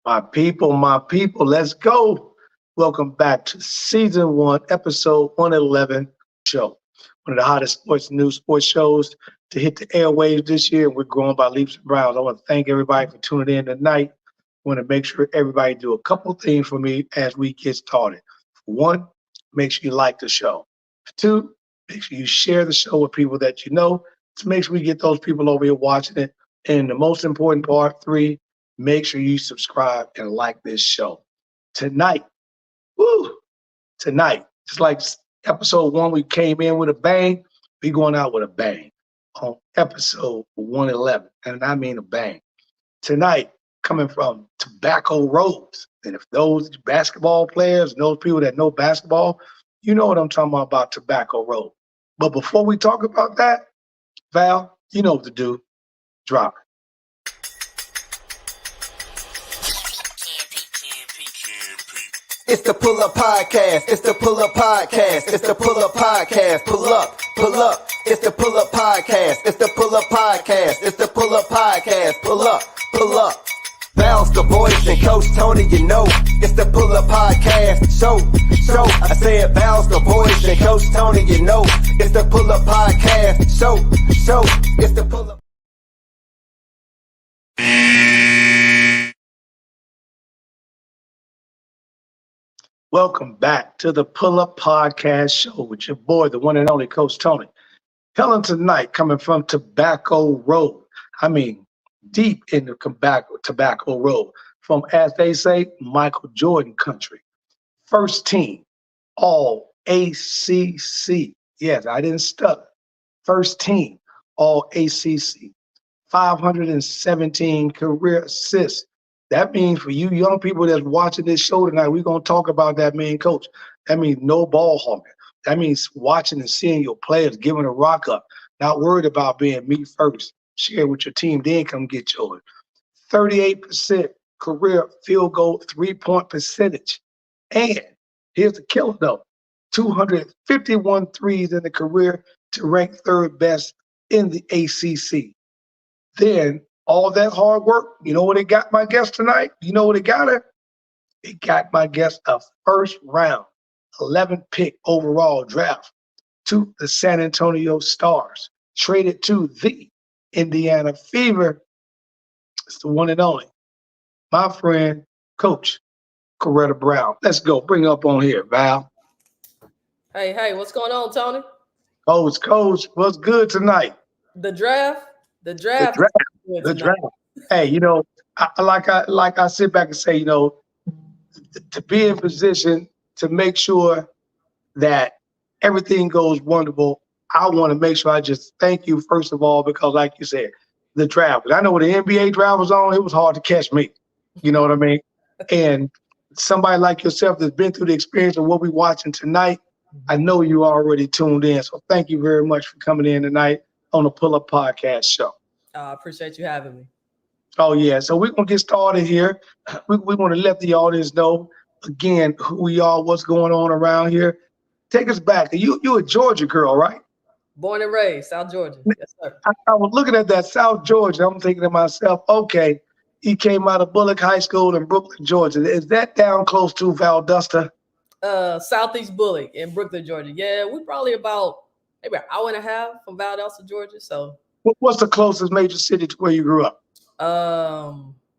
My people, let's go. Welcome back to season 1, episode 111 show. One of the hottest sports shows to hit the airwaves this year. We're growing by leaps and bounds. I want to thank everybody for tuning in tonight. I want to make sure everybody do a couple things for me as we get started. For one, make sure you like the show. For two, make sure you share the show with people that you know to make sure we get those people over here watching it. And the most important part, 3, make sure you subscribe and like this show. Tonight, just like episode 1, we came in with a bang. We going out with a bang on episode 111, and I mean a bang. Tonight, coming from Tobacco Roads, and if those basketball players and those people that know basketball, you know what I'm talking about Tobacco Road. But before we talk about that, Val, you know what to do. Drop it. It's the Pull Up Podcast. It's the Pull Up Podcast. It's the Pull Up Podcast. Pull up, pull up. It's the Pull Up Podcast. It's the Pull Up Podcast. It's the Pull Up Podcast. Pull up, pull up. Bounce the voice and Coach Tony, you know. It's the Pull Up Podcast. Show. I said bounce the voice and Coach Tony, you know. It's the Pull Up Podcast. Show. It's the Pull Up. Welcome back to the Pull Up Podcast show with your boy, the one and only Coach Tony. Telling tonight, coming from Tobacco Road. I mean, deep in the Tobacco Road. From, as they say, Michael Jordan country. First team, all ACC. Yes, I didn't stutter. First team, all ACC. 517 career assists. That means for you young people that's watching this show tonight, we're going to talk about that, man, Coach. That means no ball hogging. That means watching and seeing your players giving a rock up, not worried about being me first. Share with your team, then come get yours. 38% career field goal 3-point percentage. And here's the killer, though. 251 threes in the career to rank 3rd best in the ACC. Then all that hard work, you know what it got my guest tonight? You know what it got her? It got my guest a first round, 11th pick overall draft to the San Antonio Stars, traded to the Indiana Fever. It's the one and only, my friend, Coach Coretta Brown. Let's go. Bring it up on here, Val. Hey, what's going on, Tony? Coach, what's good tonight? The draft. The draft. Hey, you know, I sit back and say, you know, to be in position to make sure that everything goes wonderful, I want to make sure I just thank you, first of all, because like you said, the draft. I know when the NBA draft was on, it was hard to catch me. You know what I mean? And somebody like yourself that's been through the experience of what we're watching tonight, I know you already tuned in. So thank you very much for coming in tonight on the Pull Up Podcast show. I appreciate you having me. Oh, yeah. So we're going to get started here. We want to let the audience know, again, who we are, what's going on around here. Take us back. You a Georgia girl, right? Born and raised, South Georgia. Yes, sir. I was looking at that South Georgia. I'm thinking to myself, okay, he came out of Bullock High School in Brooklyn, Georgia. Is that down close to Valdosta? Southeast Bullock in Brooklyn, Georgia. Yeah, we probably about maybe an hour and a half from Valdosta, Georgia. So what's the closest major city to where you grew up?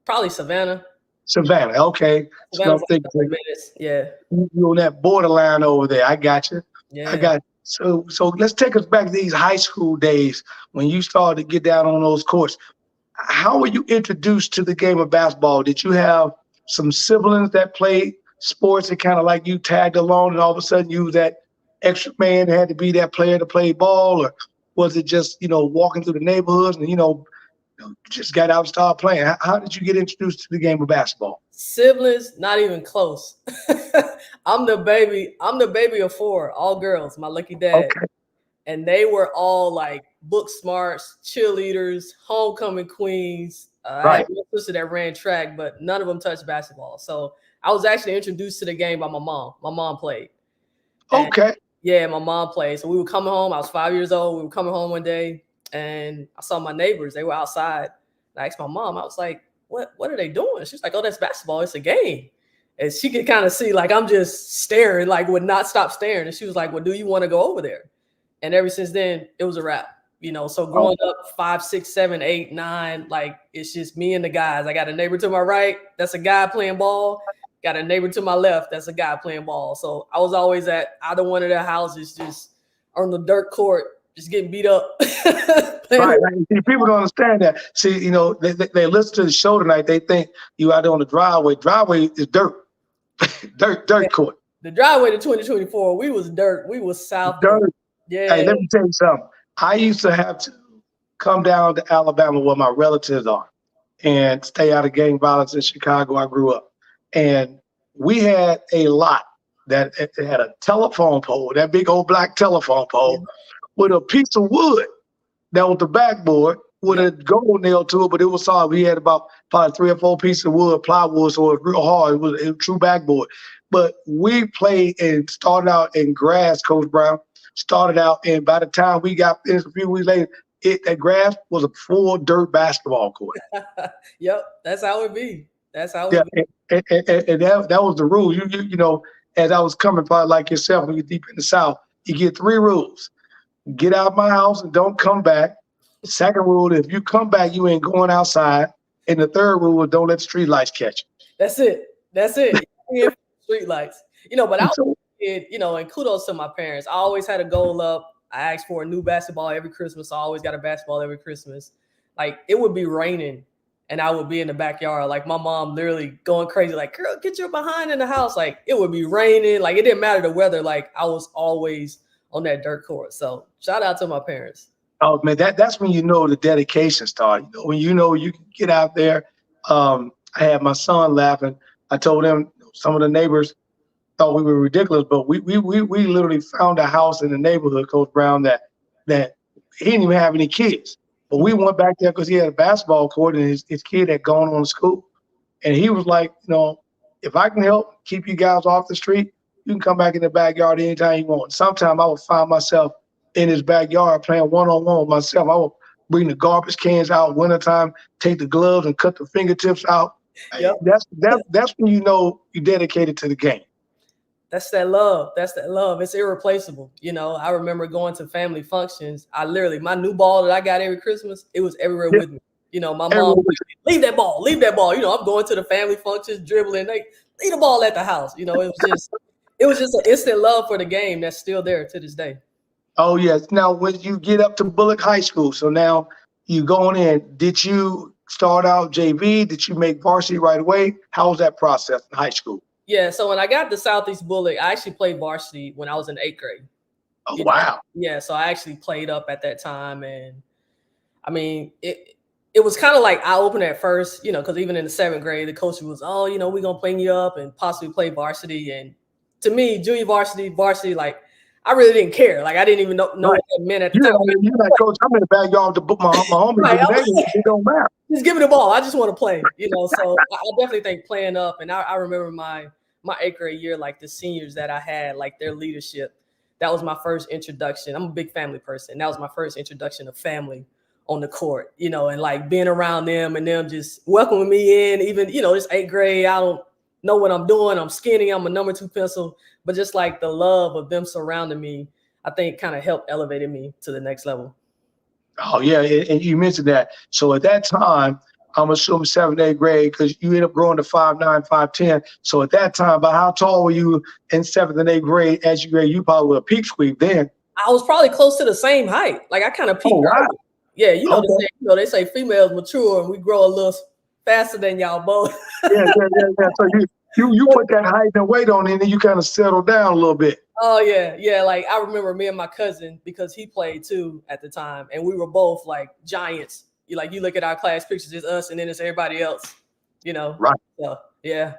Probably Savannah. Savannah, okay. Savannah's like 30 minutes. Yeah. You on that borderline over there. I got you. Yeah. I got you. So let's take us back to these high school days when you started to get down on those courts. How were you introduced to the game of basketball? Did you have some siblings that played sports and kind of like you tagged along and all of a sudden you was that extra man that had to be that player to play ball? Or was it just, you know, walking through the neighborhoods and, you know, just got out and started playing? How did you get introduced to the game of basketball? Siblings, not even close. I'm the baby of 4, all girls, my lucky dad. Okay. And they were all like book smarts, cheerleaders, homecoming queens. Right. I had one sister that ran track, but none of them touched basketball. So I was actually introduced to the game by my mom. My mom played. And Okay. yeah, my mom played. So we were coming home. I was 5 years old. We were coming home one day and I saw my neighbors. They were outside. And I asked my mom, I was like, what are they doing? She's like, oh, that's basketball. It's a game. And she could kind of see like I'm just staring, like would not stop staring. And she was like, well, do you want to go over there? And ever since then, it was a wrap. So growing up 5, 6, 7, 8, 9, like it's just me and the guys. I got a neighbor to my right, that's a guy playing ball. Got a neighbor to my left, that's a guy playing ball. So I was always at either one of their houses, just on the dirt court, just getting beat up. Right. See, people don't understand that. See, they listen to the show tonight. They think you out there on the driveway. Driveway is dirt, dirt court. The driveway to 2024, we was dirt. We was south. Dirt. Yeah. Hey, let me tell you something. I used to have to come down to Alabama where my relatives are and stay out of gang violence in Chicago. I grew up. And we had a lot that had a telephone pole, that big old black telephone pole, with a piece of wood that was the backboard with a gold nail to it, but it was solid. We had about probably 3 or 4 pieces of wood, plywood, so it was real hard. It was a true backboard. But we played and started out in grass, Coach Brown. Started out, and by the time we got finished a few weeks later, that grass was a full dirt basketball court. Yep, that's how it be. That's how it be. And that was the rule. As I was coming, probably like yourself, when you're deep in the South, you get 3 rules. Get out of my house and don't come back. Second rule, if you come back, you ain't going outside. And the third rule is don't let street lights catch you. That's it. Street lights. But I was and kudos to my parents. I always had a goal up. I asked for a new basketball every Christmas. I always got a basketball every Christmas. Like it would be raining and I would be in the backyard. Like my mom literally going crazy. Like, girl, get your behind in the house. Like it would be raining. Like it didn't matter the weather. Like I was always on that dirt court. So shout out to my parents. Oh man, that's when the dedication started. When you can get out there. I had my son laughing. I told him some of the neighbors thought we were ridiculous, but we literally found a house in the neighborhood, Coach Brown, that he didn't even have any kids. But we went back there because he had a basketball court and his kid had gone on to school. And he was like, if I can help keep you guys off the street, you can come back in the backyard anytime you want. Sometimes I would find myself in his backyard playing one-on-one with myself. I would bring the garbage cans out wintertime, take the gloves and cut the fingertips out. Yep. That's when you're dedicated to the game. That's that love. It's irreplaceable. I remember going to family functions. My new ball that I got every Christmas, it was everywhere with me. My mom, leave that ball. I'm going to the family functions, dribbling. They leave the ball at the house. It was just an instant love for the game that's still there to this day. Oh yes. Now, when you get up to Bullock High School, so now you going in, did you start out JV? Did you make varsity right away? How was that process in high school? Yeah, so when I got to Southeast Bullock, I actually played varsity when I was in 8th grade. Oh, wow. Yeah, so I actually played up at that time. And I mean, it was kind of like eye-opener at first, because even in the 7th grade, the coach was, we're going to play you up and possibly play varsity. And to me, junior varsity, like, I really didn't care. Like, I didn't even know what that meant at the time. You're like, Coach, I'm in the backyard to book my homies. Right, it don't matter. Just give me the ball. I just want to play, So I definitely think playing up. And I remember my 8th grade year, like the seniors that I had, like their leadership, that was my first introduction. I'm a big family person. That was my first introduction of family on the court, and like being around them and them just welcoming me in, even, this 8th grade, I don't know what I'm doing. I'm skinny. I'm a number 2 pencil, but just like the love of them surrounding me, I think kind of helped elevated me to the next level. Oh yeah. And you mentioned that. So at that time, I'm assuming 7th, 8th grade, because you ended up growing to 5'9", 5'10". So at that time, about how tall were you in 7th and 8th grade? As you grade, you probably were a peak sweep then. I was probably close to the same height. Like I kind of peaked. Oh, wow. Yeah, they say females mature and we grow a little faster than y'all both. Yeah. So you put that height and weight on it, and then you kind of settle down a little bit. Oh yeah. Like I remember me and my cousin, because he played too at the time, and we were both like giants. You look at our class pictures, it's us and then it's everybody else, Right. So yeah.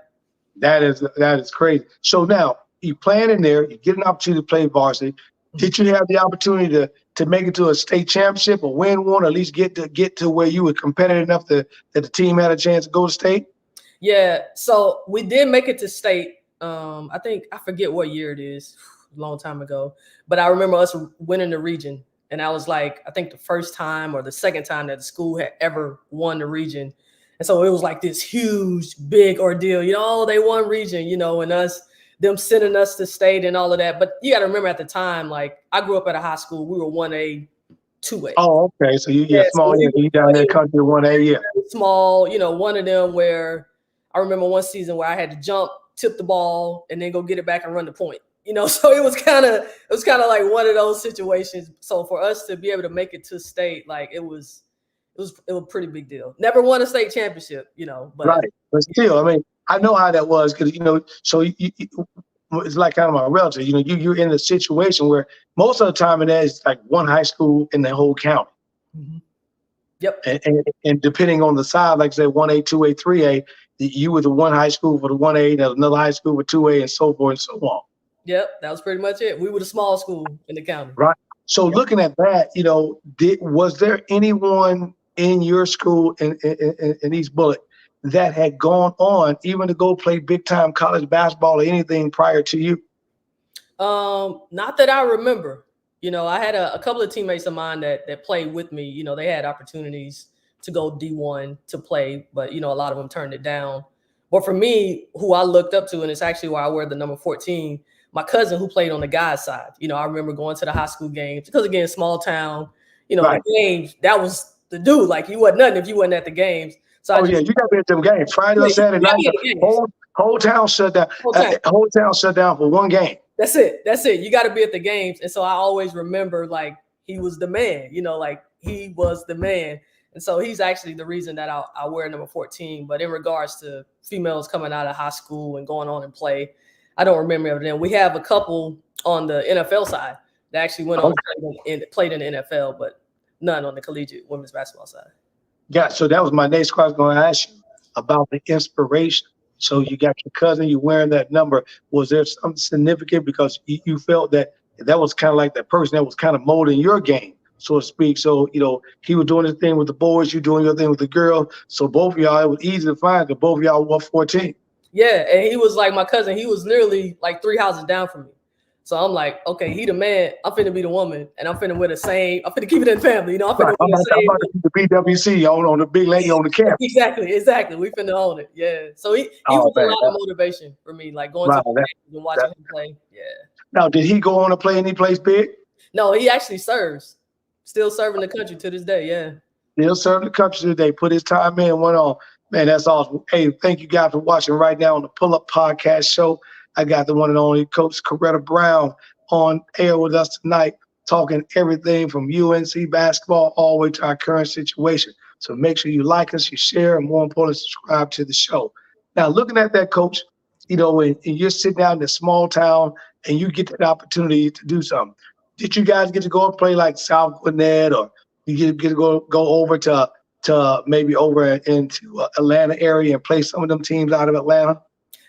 That is crazy. So now you playing in there, you get an opportunity to play varsity. Did you have the opportunity to make it to a state championship or win one, or at least get to where you were competitive enough that the team had a chance to go to state? Yeah. So we did make it to state. I think I forget what year it is, a long time ago, but I remember us winning the region. And I was like, I think the first time or the second time that the school had ever won the region. And so it was like this huge, big ordeal. They won region, and them sending us to state and all of that. But you got to remember at the time, like I grew up at a high school. We were 1A, 2A. Oh, okay. So small. So you down there, country 1A, yeah. Small, one of them where I remember one season where I had to jump, tip the ball, and then go get it back and run the point. So it was kind of like one of those situations. So for us to be able to make it to state, like it was a pretty big deal. Never won a state championship, but right. But still, I mean, I know how that was because so it's like kind of my relative. You're in a situation where most of the time it is like one high school in the whole county. Mm-hmm. Yep. And depending on the side, like I said, 1A, 2A, 3A, you were the one high school for the 1A, there's another high school for 2A, and so forth and so on. Yep, that was pretty much it. We were the small school in the county. Right. So looking at that, was there anyone in your school in East Bullitt that had gone on even to go play big time college basketball or anything prior to you? Not that I remember. I had a couple of teammates of mine that played with me. They had opportunities to go D1 to play, but a lot of them turned it down. But for me, who I looked up to, and it's actually why I wear the number 14, my cousin who played on the guys' side. I remember going to the high school games because, again, small town, right. The games, that was the dude. Like, you wasn't nothing if you wasn't at the games. So you got to be at them games. Friday or Saturday night, whole town shut down. Whole town shut down for one game. That's it. You got to be at the games. And so I always remember, like, he was the man, like he was the man. And so he's actually the reason that I wear number 14. But in regards to females coming out of high school and going on and play, I don't remember everything. We have a couple on the NFL side that actually went on and played in the NFL, but none on the collegiate women's basketball side. Yeah, so that was my next question I was going to ask you about the inspiration. So you got your cousin, you're wearing that number. Was there something significant because you felt that was kind of like that person that was kind of molding your game, so to speak? So, he was doing his thing with the boys, you doing your thing with the girl. So both of y'all, it was easy to find that both of y'all were 14. Yeah, and he was like my cousin. He was literally like 3 houses down from me. So I'm like, okay, he the man. I'm finna be the woman, and I'm finna wear the same. I'm finna keep it in the family, I'm finna wear the same. I'm about to be the BWC on the big lady on the campus. Exactly. We finna own it. Yeah. So he was a lot of motivation for me, like going to the games and watching him play. Yeah. Now, did he go on to play any place big? No, he actually serves. Still serving the country to this day. Yeah. Still serving the country today. Put his time in, went on. Man, that's awesome. Hey, thank you guys for watching right now on the Pull Up Podcast Show. I got the one and only Coach Coretta Brown on air with us tonight, talking everything from UNC basketball all the way to our current situation. So make sure you like us, you share, and more importantly, subscribe to the show. Now, looking at that, Coach, and you're sitting down in a small town and you get that opportunity to do something. Did you guys get to go and play like South Gwinnett, or you get to go over to maybe over into Atlanta area and play some of them teams out of Atlanta?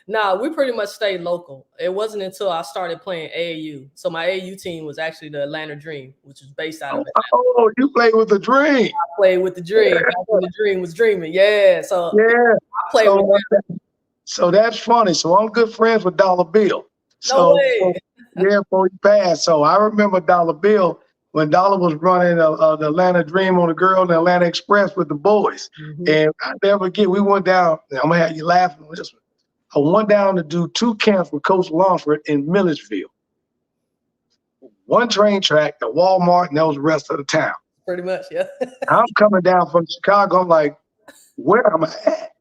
Nah, we pretty much stayed local. It wasn't until I started playing AAU. So my AAU team was actually the Atlanta Dream, which was based out of Atlanta. Oh, you played with the Dream. I played with the Dream. Back when the Dream was dreaming. Yeah. So yeah, I played with them. So that's funny. So I'm good friends with Dollar Bill. No way. Before he passed. So I remember Dollar Bill when Dollar was running the Atlanta Dream on the girl and the Atlanta Express with the boys. Mm-hmm. And I never forget, we went down, I'm going to have you laughing on this one. I went down to do 2 camps with Coach Longford in Milledgeville. 1 train track, the Walmart, and that was the rest of the town. Pretty much, yeah. I'm coming down from Chicago. I'm like, where am I at?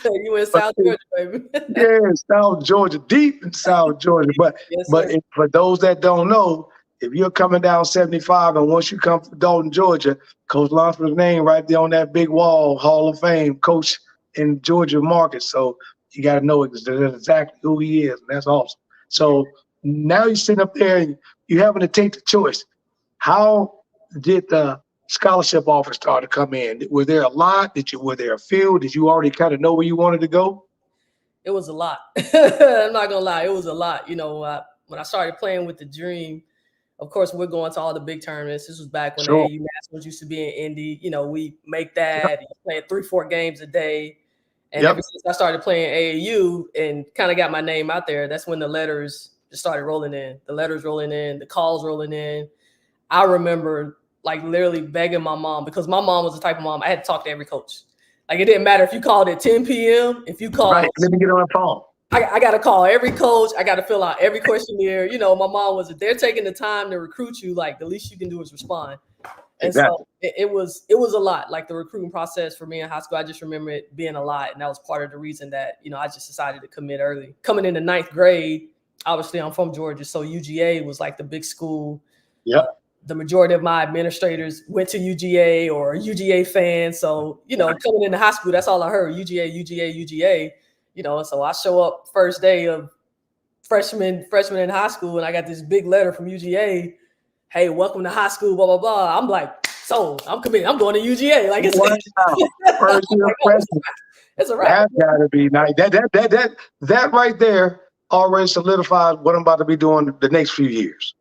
You in South Georgia, baby. Yeah, South Georgia, deep in South Georgia. But yes, for those that don't know, if you're coming down 75 and once you come from Dalton, Georgia, Coach Longford's name right there on that big wall, Hall of Fame, Coach in Georgia market. So you got to know exactly who he is, and that's awesome. So now you're sitting up there and you're having to take the choice. How did the scholarship offers start to come in? Were there a lot? Were there a few? Did you already kind of know where you wanted to go? It was a lot. I'm not gonna lie, it was a lot. When I started playing with the Dream, of course, we're going to all the big tournaments. This was back when AAU Nationals used to be in Indy. We make that, playing 3-4 games a day. And ever since I started playing AAU and kind of got my name out there, that's when the letters just started rolling in. The letters rolling in, the calls rolling in. I remember like literally begging my mom, because my mom was the type of mom I had to talk to every coach. Like it didn't matter if you called at 10 p.m. If you called, right, let me get on the phone. I got to call every coach. I got to fill out every questionnaire. You know, my mom was, if they're taking the time to recruit you, like the least you can do is respond. And exactly. So it was a lot. Like the recruiting process for me in high school, I just remember it being a lot. And that was part of the reason that, you know, I just decided to commit early. Coming into 9th grade, obviously I'm from Georgia. So UGA was like the big school. Yep. The majority of my administrators went to UGA or UGA fans. So, you know, coming into high school, that's all I heard, UGA. You know, so I show up first day of freshman in high school, and I got this big letter from UGA. Hey, welcome to high school, blah, blah, blah. I'm like, so I'm committed. I'm going to UGA. Like it's first year freshman. It's a wrap. That gotta be nice. That right there already solidifies what I'm about to be doing the next few years.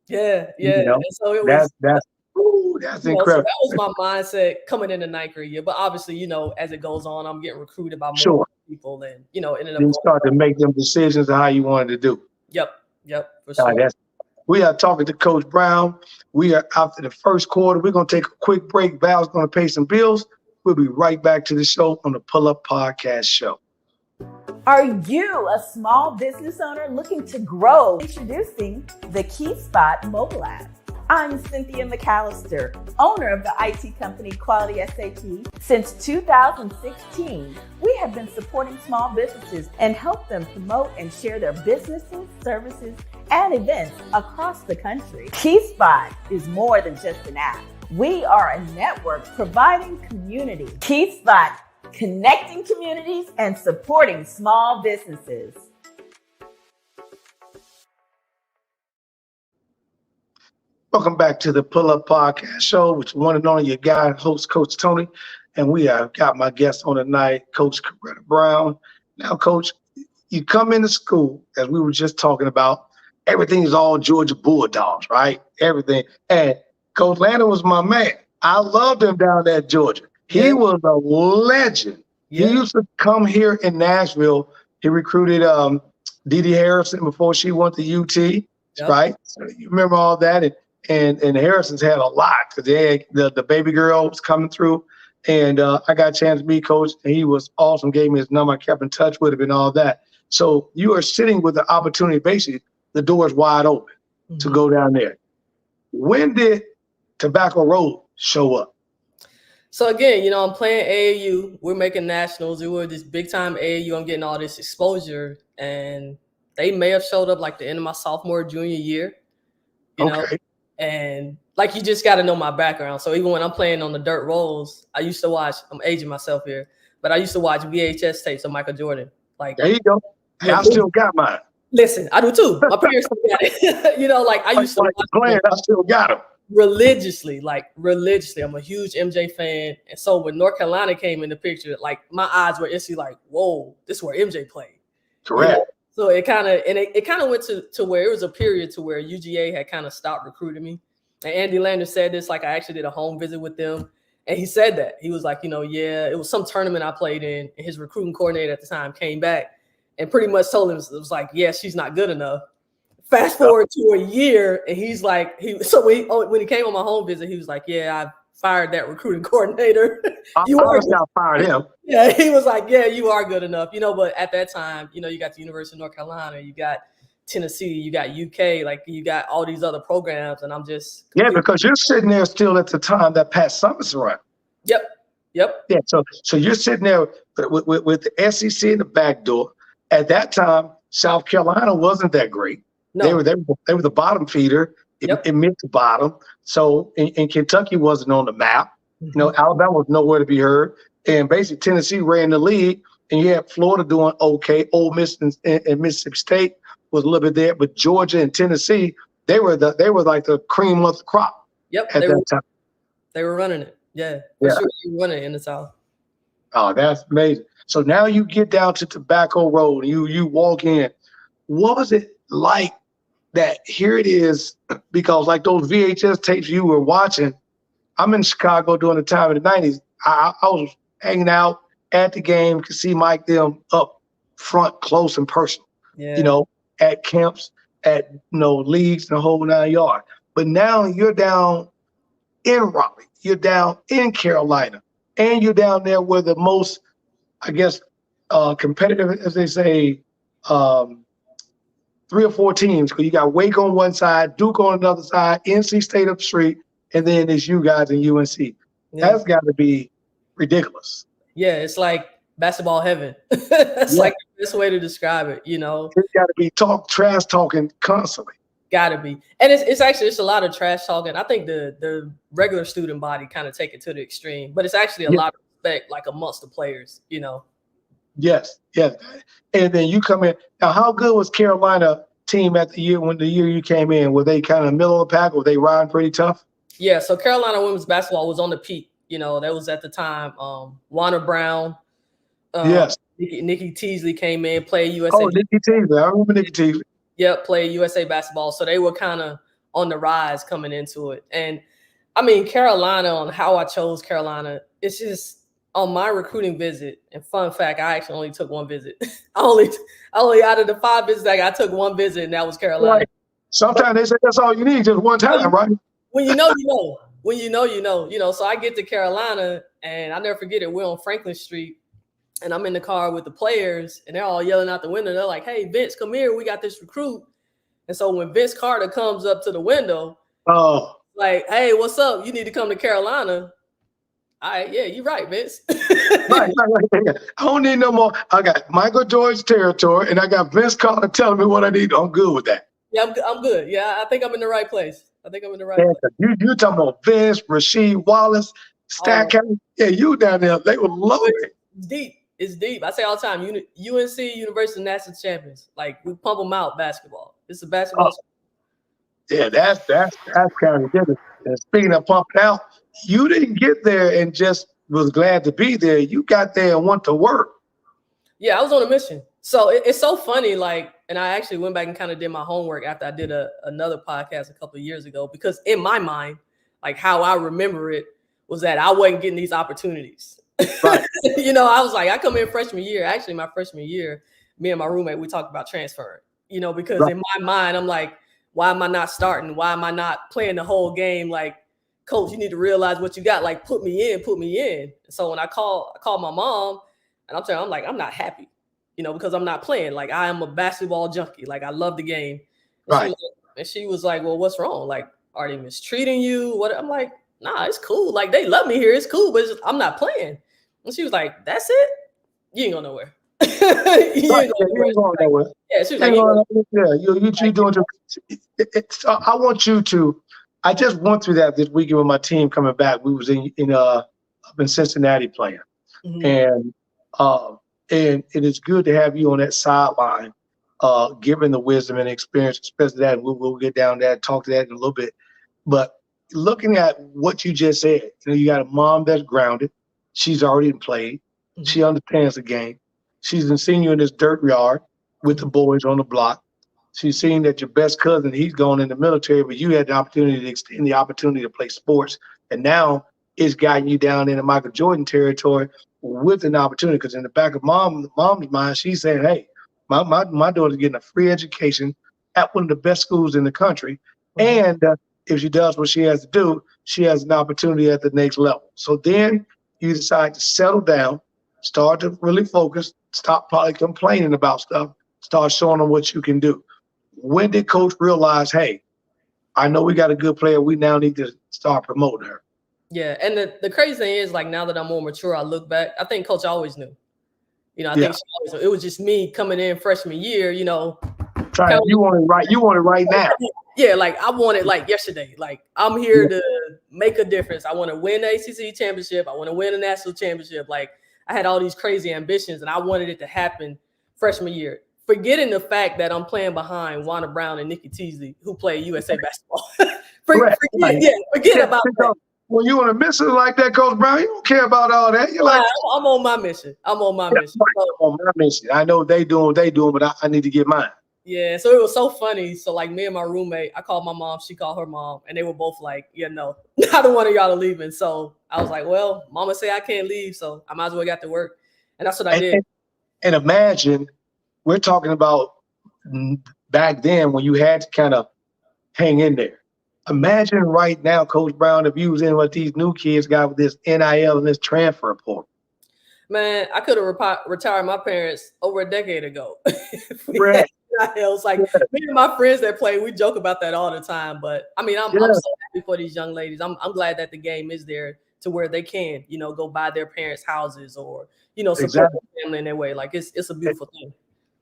Yeah. You know, and so it was that's incredible. So that was my mindset coming into 9th grade year. But obviously, you know, as it goes on, I'm getting recruited by more people, and you know, ended up you start to make them decisions of how you wanted to do. Yep, for sure. We are talking to Coach Brown. We are after the first quarter. We're gonna take a quick break. Val's gonna pay some bills. We'll be right back to the show on the Pull Up Podcast Show. Are you a small business owner looking to grow? Introducing the Key Spot mobile app. I'm Cynthia McAllister, owner of the IT company Quality SAP. Since 2016, we have been supporting small businesses and help them promote and share their businesses, services, and events across the country. KeySpot is more than just an app. We are a network providing community. KeySpot, connecting communities and supporting small businesses. Welcome back to the Pull Up Podcast Show, which one and only your guy, host Coach Tony. And we have got my guest on tonight, Coach Coretta Brown. Now, Coach, you come into school, as we were just talking about, everything is all Georgia Bulldogs, right? Everything. And Coach Landon was my man. I loved him down there at Georgia. He was a legend. He used to come here in Nashville. He recruited Dee Harrison before she went to UT, right? So you remember all that. And Harrison's had a lot because they had the baby girl was coming through. And I got a chance to meet Coach, and he was awesome, gave me his number, I kept in touch with him and all that. So you are sitting with the opportunity, basically, the door is wide open to go down there. When did Tobacco Road show up? So again, you know, I'm playing AAU. We're making nationals. We were this big time AAU. I'm getting all this exposure, and they may have showed up like the end of my sophomore, junior year, you know, and like, you just got to know my background. So even when I'm playing on the dirt rolls, I used to watch, I'm aging myself here, but I used to watch VHS tapes of Michael Jordan. Like, there you go. Hey, I still got mine. Listen, I do too. My parents still got it. You know, like I used to watch playing, I still got them. Religiously. I'm a huge MJ fan. And so when North Carolina came in the picture, like my eyes were instantly like, whoa, this is where MJ played. Correct. You know? So it kind of went to where it was a period to where UGA had kind of stopped recruiting me. And Andy Lander said this, like I actually did a home visit with them. And he said that. He was like, you know, it was some tournament I played in. And his recruiting coordinator at the time came back and pretty much told him, it was like, yeah, she's not good enough. Fast forward to a year, and he's like, when he came on my home visit, he was like, yeah, I fired that recruiting coordinator. I fired him. Yeah, he was like, yeah, you are good enough. You know, but at that time, you know, you got the University of North Carolina, you got Tennessee, you got UK, like you got all these other programs, and I'm just because you're sitting there still at the time that Pat Summitt's around. Yep. Yeah. So you're sitting there with the SEC in the back door. At that time, South Carolina wasn't that great. No. They were the bottom feeder. It mid to bottom. So and Kentucky wasn't on the map. You know, Alabama was nowhere to be heard. And basically Tennessee ran the league, and you had Florida doing okay. Ole Miss and Mississippi State was a little bit there, but Georgia and Tennessee, they were like the cream of the crop. Yep. At that time. They were running it. Yeah. For sure they were running it in the South. Oh, that's amazing. So now you get down to Tobacco Road, and you walk in. What was it like that here it is? Because like those VHS tapes you were watching, I'm in Chicago during the time of the 90s. I was hanging out at the game, could see Mike them up front, close and personal, you know, at camps, at, you know, leagues and the whole 9 yards. But now you're down in Raleigh, you're down in Carolina, and you're down there where the most, I guess, competitive, as they say, 3 or 4 teams. Because you got Wake on one side, Duke on another side, NC State up the street, and then it's you guys in UNC. Yeah. That's got to be ridiculous. Yeah, it's like basketball heaven. That's like the best way to describe it, you know. It's got to be trash talking constantly. Gotta be. And it's actually a lot of trash talking. I think the regular student body kind of take it to the extreme, but it's actually a lot of respect, like amongst the players, you know. Yes. And then you come in. Now, how good was Carolina team at the year you came in? Were they kind of middle of the pack? Were they riding pretty tough? Yeah, so Carolina women's basketball was on the peak. You know, that was at the time. Wanda Brown, Nikki Teasley came in, played USA. Oh, Nikki Teasley. I remember Nikki Teasley. Yep, played USA basketball. So they were kind of on the rise coming into it. And I mean, Carolina, on how I chose Carolina, it's just on my recruiting visit. And fun fact, I actually only took one visit. I only out of the 5 visits I took one visit, and that was Carolina. Right. Sometimes they say that's all you need, just one time, right? When you know, you know. When you know, you know. You know, so I get to Carolina, and I'll never forget it. We're on Franklin Street, and I'm in the car with the players, and they're all yelling out the window. They're like, "Hey, Vince, come here. We got this recruit." And so when Vince Carter comes up to the window, like, "Hey, what's up? You need to come to Carolina." All right, yeah, you're right, Vince. right. I don't need no more. I got Michael Jordan's territory, and I got Vince Carter telling me what I need. I'm good with that. Yeah, I'm good. Yeah, I think I'm in the right place. Place. You talking about Vince, Rasheed Wallace, Stackhouse? Yeah, you down there. They were loaded. It's deep. It's deep. I say all the time, UNC, University of National Champions. Like, we pump them out basketball. It's a basketball. Yeah, that's kind of different. And speaking of pumping out, you didn't get there and just was glad to be there. You got there and want to work. Yeah, I was on a mission. So it's so funny, like, and I actually went back and kind of did my homework after I did another podcast a couple of years ago, because in my mind, like how I remember it was that I wasn't getting these opportunities. Right. You know, I was like, I come in freshman year. Actually, my freshman year, me and my roommate, we talked about transferring, you know, because in my mind, I'm like, why am I not starting? Why am I not playing the whole game? Like, coach, you need to realize what you got. Like, put me in. So when I called my mom, and I'm telling her, I'm like, I'm not happy, you know, because I'm not playing. Like, I am a basketball junkie. Like, I love the game. And she was like, well, what's wrong? Like, are they mistreating you? What? I'm like, nah, it's cool. Like, they love me here. It's cool, but I'm not playing. And she was like, that's it? You ain't going nowhere. You ain't going nowhere. Yeah, she was like, you doing I want you to, I just went through that this weekend with my team coming back. We was up in Cincinnati playing. Mm-hmm. And it is good to have you on that sideline, given the wisdom and experience, especially that. We'll get down to that, talk to that in a little bit. But looking at what you just said, you know, you got a mom that's grounded. She's already played. Mm-hmm. She understands the game. She's been seeing you in this dirt yard with the boys on the block. She's seen that your best cousin, he's gone in the military, but you had the opportunity to extend the opportunity to play sports. And now it's gotten you down in the Michael Jordan territory with an opportunity, because in the back of mom's mind, she's saying, hey, my daughter's getting a free education at one of the best schools in the country. And if she does what she has to do, she has an opportunity at the next level. So then you decide to settle down, start to really focus, stop probably complaining about stuff, start showing them what you can do. When did coach realize, hey, I know we got a good player, we now need to start promoting her? Yeah, and the crazy thing is, like, now that I'm more mature, I look back, I think coach always knew. You know, I think she always knew. It was just me coming in freshman year, you know. You want it right now. Yeah, like, I want it like yesterday. Like, I'm here to make a difference. I want to win the ACC championship. I want to win a national championship. Like, I had all these crazy ambitions, and I wanted it to happen freshman year. Forgetting the fact that I'm playing behind Wanda Brown and Nikki Teasley, who play USA basketball. Forget about that. When you want to miss it like that, Coach Brown, you don't care about all that. You're like, I'm on my mission. I'm on my mission. On my mission. I know they doing, but I need to get mine. Yeah, so it was so funny. So, like, me and my roommate, I called my mom, she called her mom, and they were both like, yeah, no, neither one of y'all are leaving. So I was like, well, mama say I can't leave, so I might as well get to work. And that's what I did. And imagine, we're talking about back then when you had to kind of hang in there. Imagine right now, Coach Brown, if you was in what these new kids got with this NIL and this transfer portal. Man, I could have retired my parents over a decade ago. Right. It's like me and my friends that play, we joke about that all the time. But I mean, I'm so happy for these young ladies. I'm glad that the game is there to where they can, go buy their parents' houses or, support their family in their way. Like it's a beautiful thing.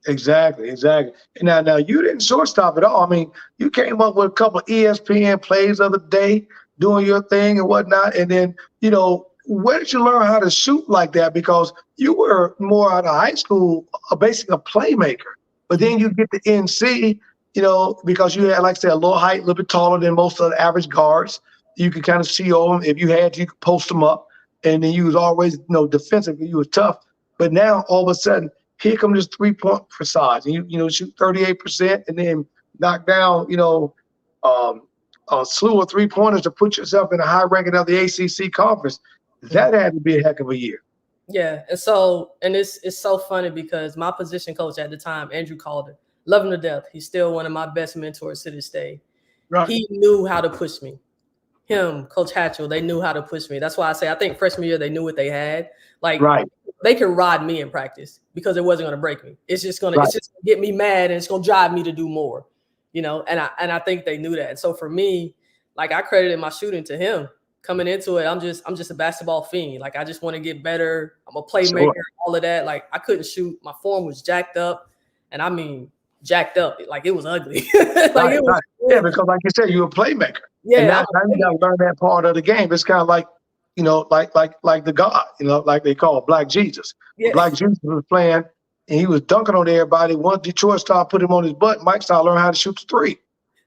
Exactly. And now you didn't shortstop at all. I mean, you came up with a couple of ESPN plays of the day, doing your thing and whatnot. And then, where did you learn how to shoot like that? Because you were more out of high school, basically a playmaker. But then you get to NC, because you had, like I said, a little height, a little bit taller than most of the average guards. You could kind of see over them. If you had to, you could post them up. And then you was always, defensively, you was tough. But now, all of a sudden, here comes this three-point facade. You shoot 38% and then knock down, a slew of three-pointers to put yourself in a high ranking of the ACC conference. That had to be a heck of a year. Yeah, and it's so funny because my position coach at the time, Andrew Calder, love him to death. He's still one of my best mentors to this day. Right. He knew how to push me. Him, Coach Hatchell, they knew how to push me. That's why I say I think freshman year they knew what they had. Like they could ride me in practice because it wasn't going to break me. It's just going to get me mad and it's going to drive me to do more. And I think they knew that. And so for me, like I credited my shooting to him. Coming into it, I'm just a basketball fiend. Like I just want to get better. I'm a playmaker, all of that. Like I couldn't shoot. My form was jacked up, and I mean jacked up. Like it was ugly. Yeah, because like you said, you're a playmaker. Yeah, and now you got to learn that part of the game. It's kind of like, like the God, like they call Black Jesus. Yeah. Black Jesus was playing, and he was dunking on everybody. Once Detroit started putting him on his butt, Mike started learning how to shoot the three.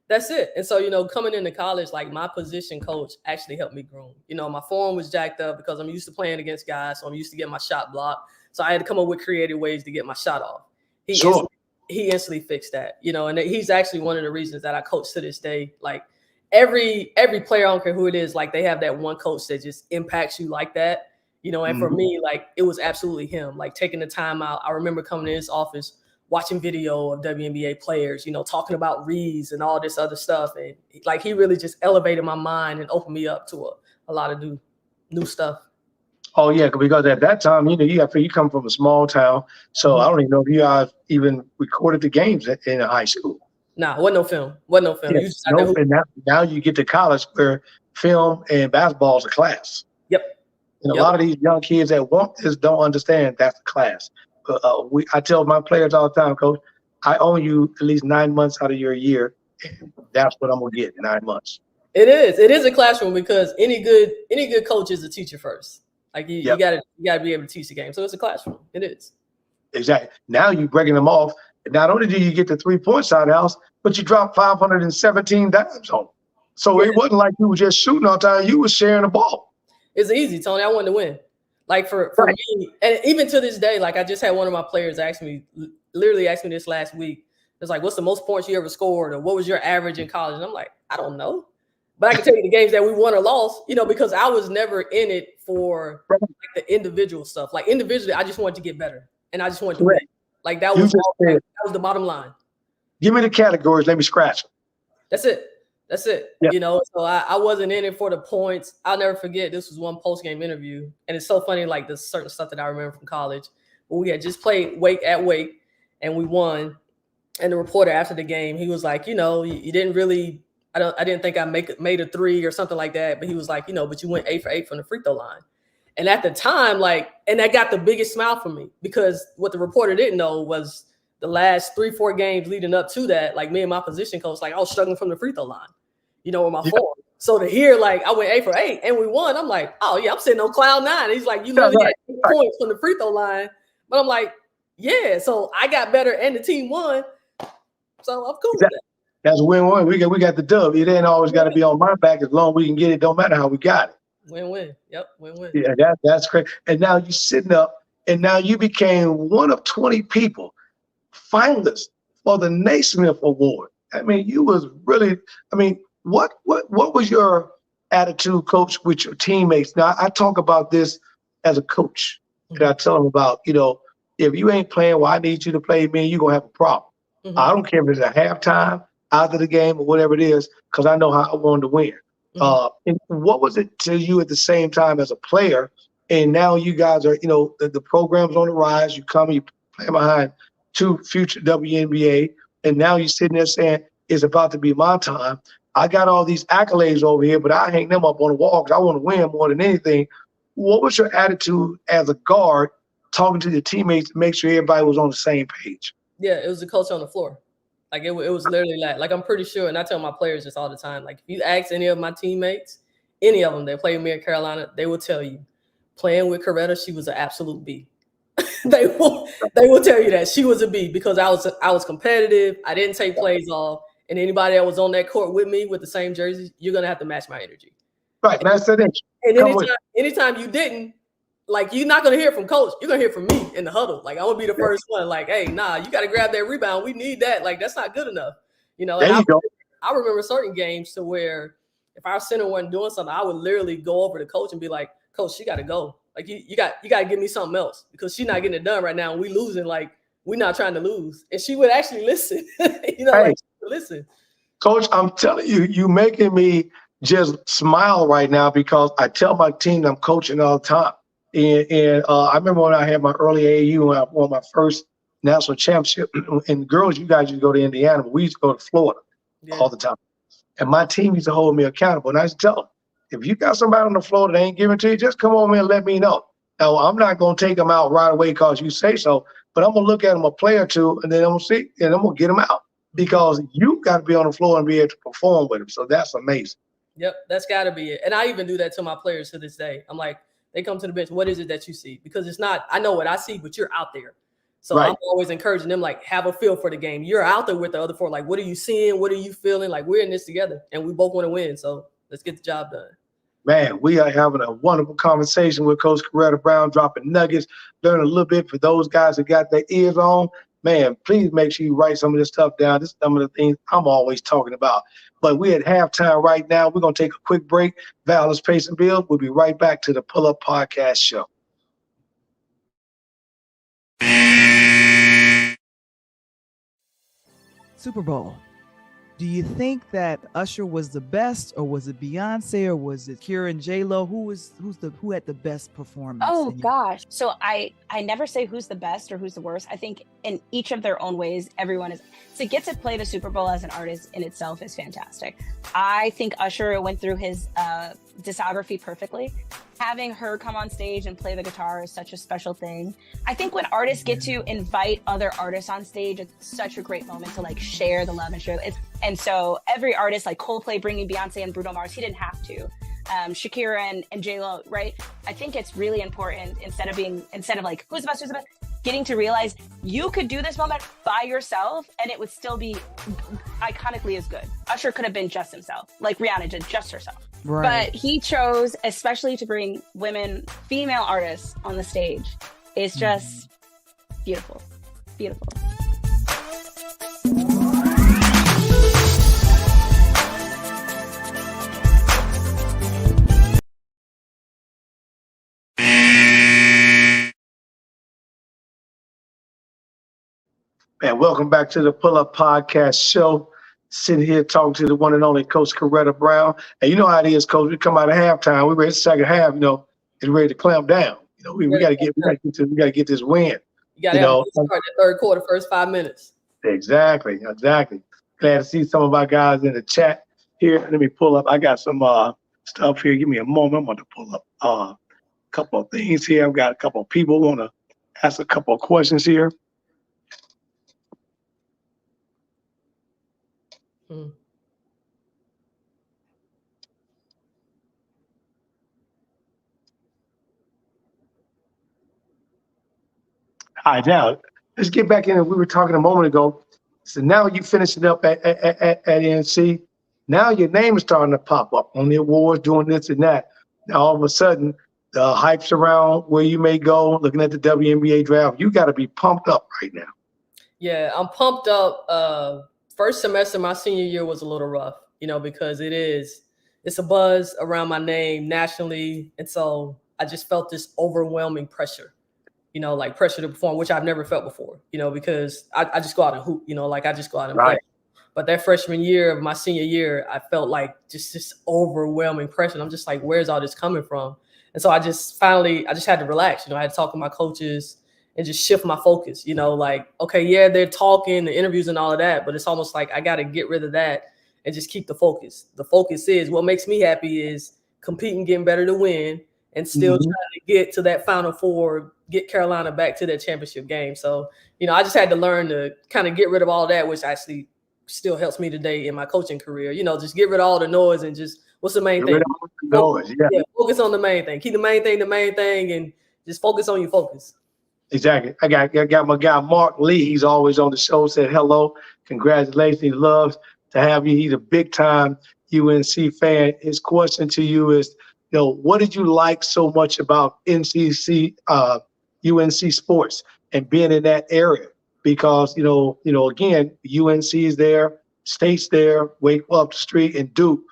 That's it. And so, coming into college, like my position coach actually helped me groom. My form was jacked up because I'm used to playing against guys. So I'm used to getting my shot blocked. So I had to come up with creative ways to get my shot off. He instantly fixed that, and he's actually one of the reasons that I coach to this day. Like every player, I don't care who it is, like they have that one coach that just impacts you like that, and for me, like it was absolutely him, like taking the time out. I remember coming in his office, watching video of WNBA players, talking about Rize and all this other stuff. And like, he really just elevated my mind and opened me up to a lot of new stuff. Oh yeah. Because at that time, you come from a small town. So I don't even know if you guys even recorded the games in high school. Nah, wasn't no film. Yeah, now you get to college where film and basketball is a class. Yep. And a lot of these young kids that want this don't understand that's a class. I tell my players all the time, Coach, I own you at least 9 months out of your year. And that's what I'm gonna get in 9 months. It is a classroom because any good coach is a teacher first. Like you gotta be able to teach the game. So it's a classroom. It is. Exactly. Now you breaking them off. Not only do you get the 3-point side of the house, but you drop 517 dimes on them. So it wasn't like you were just shooting all the time. You were sharing the ball. It's easy, Tony. I wanted to win. Like for me, and even to this day, like I just had one of my players literally ask me this last week. It's like, what's the most points you ever scored? Or what was your average in college? And I'm like, I don't know. But I can tell you the games that we won or lost, because I was never in it for like the individual stuff. Like individually, I just wanted to get better. And I just wanted to win. Like that was the bottom line. Give me the categories. Let me scratch them. That's it. Yep. So I wasn't in it for the points. I'll never forget, this was one post-game interview. And it's so funny, like the certain stuff that I remember from college. But we had just played Wake and we won. And the reporter after the game, he was like, you didn't really, I didn't think I made a three or something like that. But he was like, but you went 8 for 8 from the free throw line. And at the time, and that got the biggest smile for me because what the reporter didn't know was the last 3-4 games leading up to that, like me and my position coach, like I was struggling from the free throw line, with my form. So to hear, I went 8 for 8 and we won, I'm like, oh yeah, I'm sitting on cloud 9. He's like, you literally got 8 points from the free throw line. But I'm like, yeah, so I got better and the team won. So I'm cool with that. That's a win-win. We got the dub. It ain't always got to be on my back as long as we can get it. Don't matter how we got it. Win-win. Yep, win-win. Yeah, that's great. And now you're sitting up, and now you became one of 20 people finalists for the Naismith Award. I mean, you was really. I mean, what was your attitude, Coach, with your teammates? Now, I talk about this as a coach, and I tell them about, if you ain't playing, well, I need you to play me. You're gonna have a problem. I don't care if it's a halftime. out of the game or whatever it is, because I know how I wanted to win. And what was it to you at the same time as a player? And now you guys are, the program's on the rise. You come, you play behind 2 future WNBA, and now you're sitting there saying, it's about to be my time. I got all these accolades over here, but I hang them up on the wall because I want to win more than anything. What was your attitude as a guard talking to your teammates to make sure everybody was on the same page? Yeah, it was the coach on the floor. Like it was literally like I'm pretty sure, and I tell my players this all the time. Like if you ask any of my teammates, any of them that play with me in Carolina, they will tell you, playing with Coretta, she was an absolute B. they will tell you that she was a B because I was competitive. I didn't take plays off, and anybody that was on that court with me with the same jersey, you're gonna have to match my energy. Right, that's it. And anytime you didn't, like you're not gonna hear from coach, you're gonna hear from me in the huddle. Like I would be the first one. Like, hey, nah, you got to grab that rebound. We need that. Like that's not good enough. There you go. I remember certain games to where if our center wasn't doing something, I would literally go over to coach and be like, Coach, she got to go. Like you got to give me something else because she's not getting it done right now. And we losing. Like we're not trying to lose. And she would actually listen. Like listen. Coach, I'm telling you, you making me just smile right now because I tell my team I'm coaching all the time. And I remember when I had my early AAU when I won my first national championship. And girls, you guys used to go to Indiana, but we used to go to Florida all the time. And my team used to hold me accountable. And I used to tell them, if you got somebody on the floor that ain't giving to you, just come over here and let me know. Now, I'm not going to take them out right away because you say so, but I'm going to look at them a play or two, and then I'm going to see, and I'm going to get them out because you got to be on the floor and be able to perform with them. So that's amazing. Yep, that's got to be it. And I even do that to my players to this day. I'm like, they come to the bench, what is it that you see? Because it's not, I know what I see, but you're out there. So I'm always encouraging them, like, have a feel for the game. You're out there with the other four. Like, what are you seeing? What are you feeling? Like, we're in this together, and we both want to win. So let's get the job done. Man, we are having a wonderful conversation with Coach Coretta Brown, dropping nuggets, learning a little bit for those guys that got their ears on. Man, please make sure you write some of this stuff down. This is some of the things I'm always talking about. But we're at halftime right now. We're going to take a quick break. Val, let's pay some bills. We'll be right back to the Pull Up Podcast Show. Super Bowl. Do you think that Usher was the best, or was it Beyonce, or was it Kira and J-Lo? Who had the best performance? Oh gosh. So I never say who's the best or who's the worst. I think in each of their own ways, everyone is. To get to play the Super Bowl as an artist in itself is fantastic. I think Usher went through his discography perfectly. Having her come on stage and play the guitar is such a special thing. I think when artists get to invite other artists on stage, it's such a great moment to like share the love and share. And so every artist, like Coldplay bringing Beyonce and Bruno Mars, he didn't have to. Shakira and J-Lo, right? I think it's really important instead of like, who's the best, getting to realize you could do this moment by yourself and it would still be iconically as good. Usher could have been just himself, like Rihanna did just herself. Right. But he chose, especially to bring female artists on the stage. It's just beautiful, beautiful. And welcome back to the Pull Up Podcast Show. Sitting here talking to the one and only Coach Coretta Brown. And you know how it is, Coach. We come out of halftime. We're ready to second half. It's ready to clamp down. We got to get this win. You got to start the third quarter, first 5 minutes. Exactly. Glad to see some of our guys in the chat here. Let me pull up. I got some stuff here. Give me a moment. I'm going to pull up a couple of things here. I've got a couple of people want to ask a couple of questions here. All right, now let's get back in. We were talking a moment ago. So now you finishing up at NC. Now your name is starting to pop up on the awards, doing this and that. Now all of a sudden, the hype's around where you may go, looking at the WNBA draft. You got to be pumped up right now. Yeah, I'm pumped up. First semester, my senior year was a little rough, because it's a buzz around my name nationally. And so I just felt this overwhelming pressure, pressure to perform, which I've never felt before, because I just go out and hoop, I just go out and play. But that freshman year of my senior year, I felt like just this overwhelming pressure. I'm just like, where's all this coming from? And so I just had to relax. I had to talk to my coaches and just shift my focus, like, okay, yeah, they're talking, the interviews and all of that, but it's almost like I got to get rid of that and just keep the focus. The focus is what makes me happy is competing, getting better to win, and still trying to get to that Final Four, get Carolina back to that championship game. So, I just had to learn to kind of get rid of all that, which actually still helps me today in my coaching career. Just get rid of all the noise and just what's the main thing? Focus on the main thing. Keep the main thing, and just focus on your focus. Exactly. I got my guy Mark Lee. He's always on the show. Said hello, congratulations. He loves to have you. He's a big time UNC fan. His question to you is, what did you like so much about UNC sports and being in that area? Because again, UNC is there, State's there, Wake up the street, and Duke.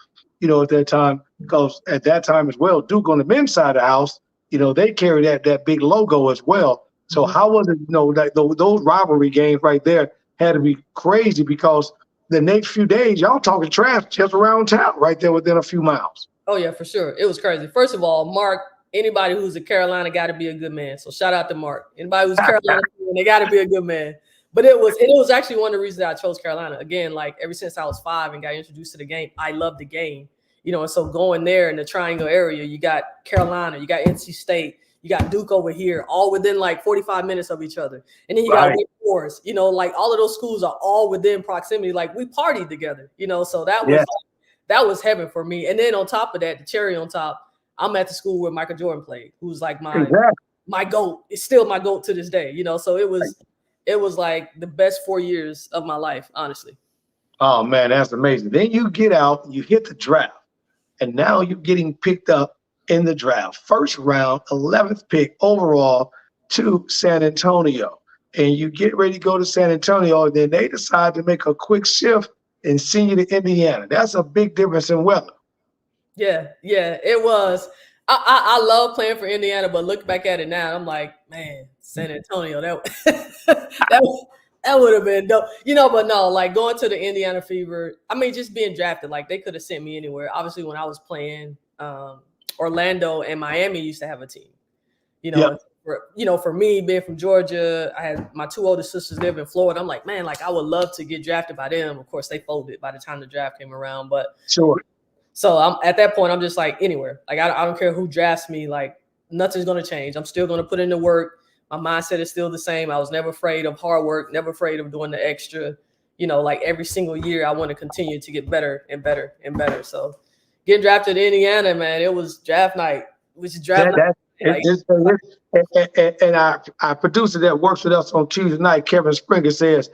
At that time, because at that time as well, Duke on the men's side of the house, they carry that big logo as well. So how was it, those rivalry games right there had to be crazy, because the next few days, y'all talking trash just around town, right there within a few miles. Oh, yeah, for sure. It was crazy. First of all, Mark, anybody who's a Carolina got to be a good man. So shout out to Mark. Anybody who's Carolina, they got to be a good man. But it was actually one of the reasons that I chose Carolina. Again, like ever since I was 5 and got introduced to the game, I love the game. And so going there in the Triangle area, you got Carolina, you got NC State, you got Duke over here, all within like 45 minutes of each other. And then you got Wake Forest, like all of those schools are all within proximity. Like we partied together, so that was heaven for me. And then on top of that, the cherry on top, I'm at the school where Michael Jordan played, who's like my GOAT. It's still my GOAT to this day, so it was like the best 4 years of my life, honestly. Oh man, that's amazing. Then you get out, you hit the draft. And now you're getting picked up in the draft. First round, 11th pick overall to San Antonio. And you get ready to go to San Antonio, and then they decide to make a quick shift and send you to Indiana. That's a big difference in weather. Yeah, it was. I love playing for Indiana, but look back at it now, I'm like, man, San Antonio, that would have been dope, but no, like going to the Indiana Fever, I mean, just being drafted, like they could have sent me anywhere. Obviously, when I was playing, Orlando and Miami used to have a team, for me being from Georgia, I had my 2 older sisters live in Florida. I'm like, man, like I would love to get drafted by them. Of course, they folded by the time the draft came around, but sure. So I'm at that point, I'm just like anywhere, like I don't care who drafts me, like nothing's going to change. I'm still going to put in the work. My mindset is still the same. I was never afraid of hard work, never afraid of doing the extra, like every single year I want to continue to get better and better and better. So getting drafted in Indiana, man, it was draft night. And our producer that works with us on Tuesday night, Kevin Springer, says,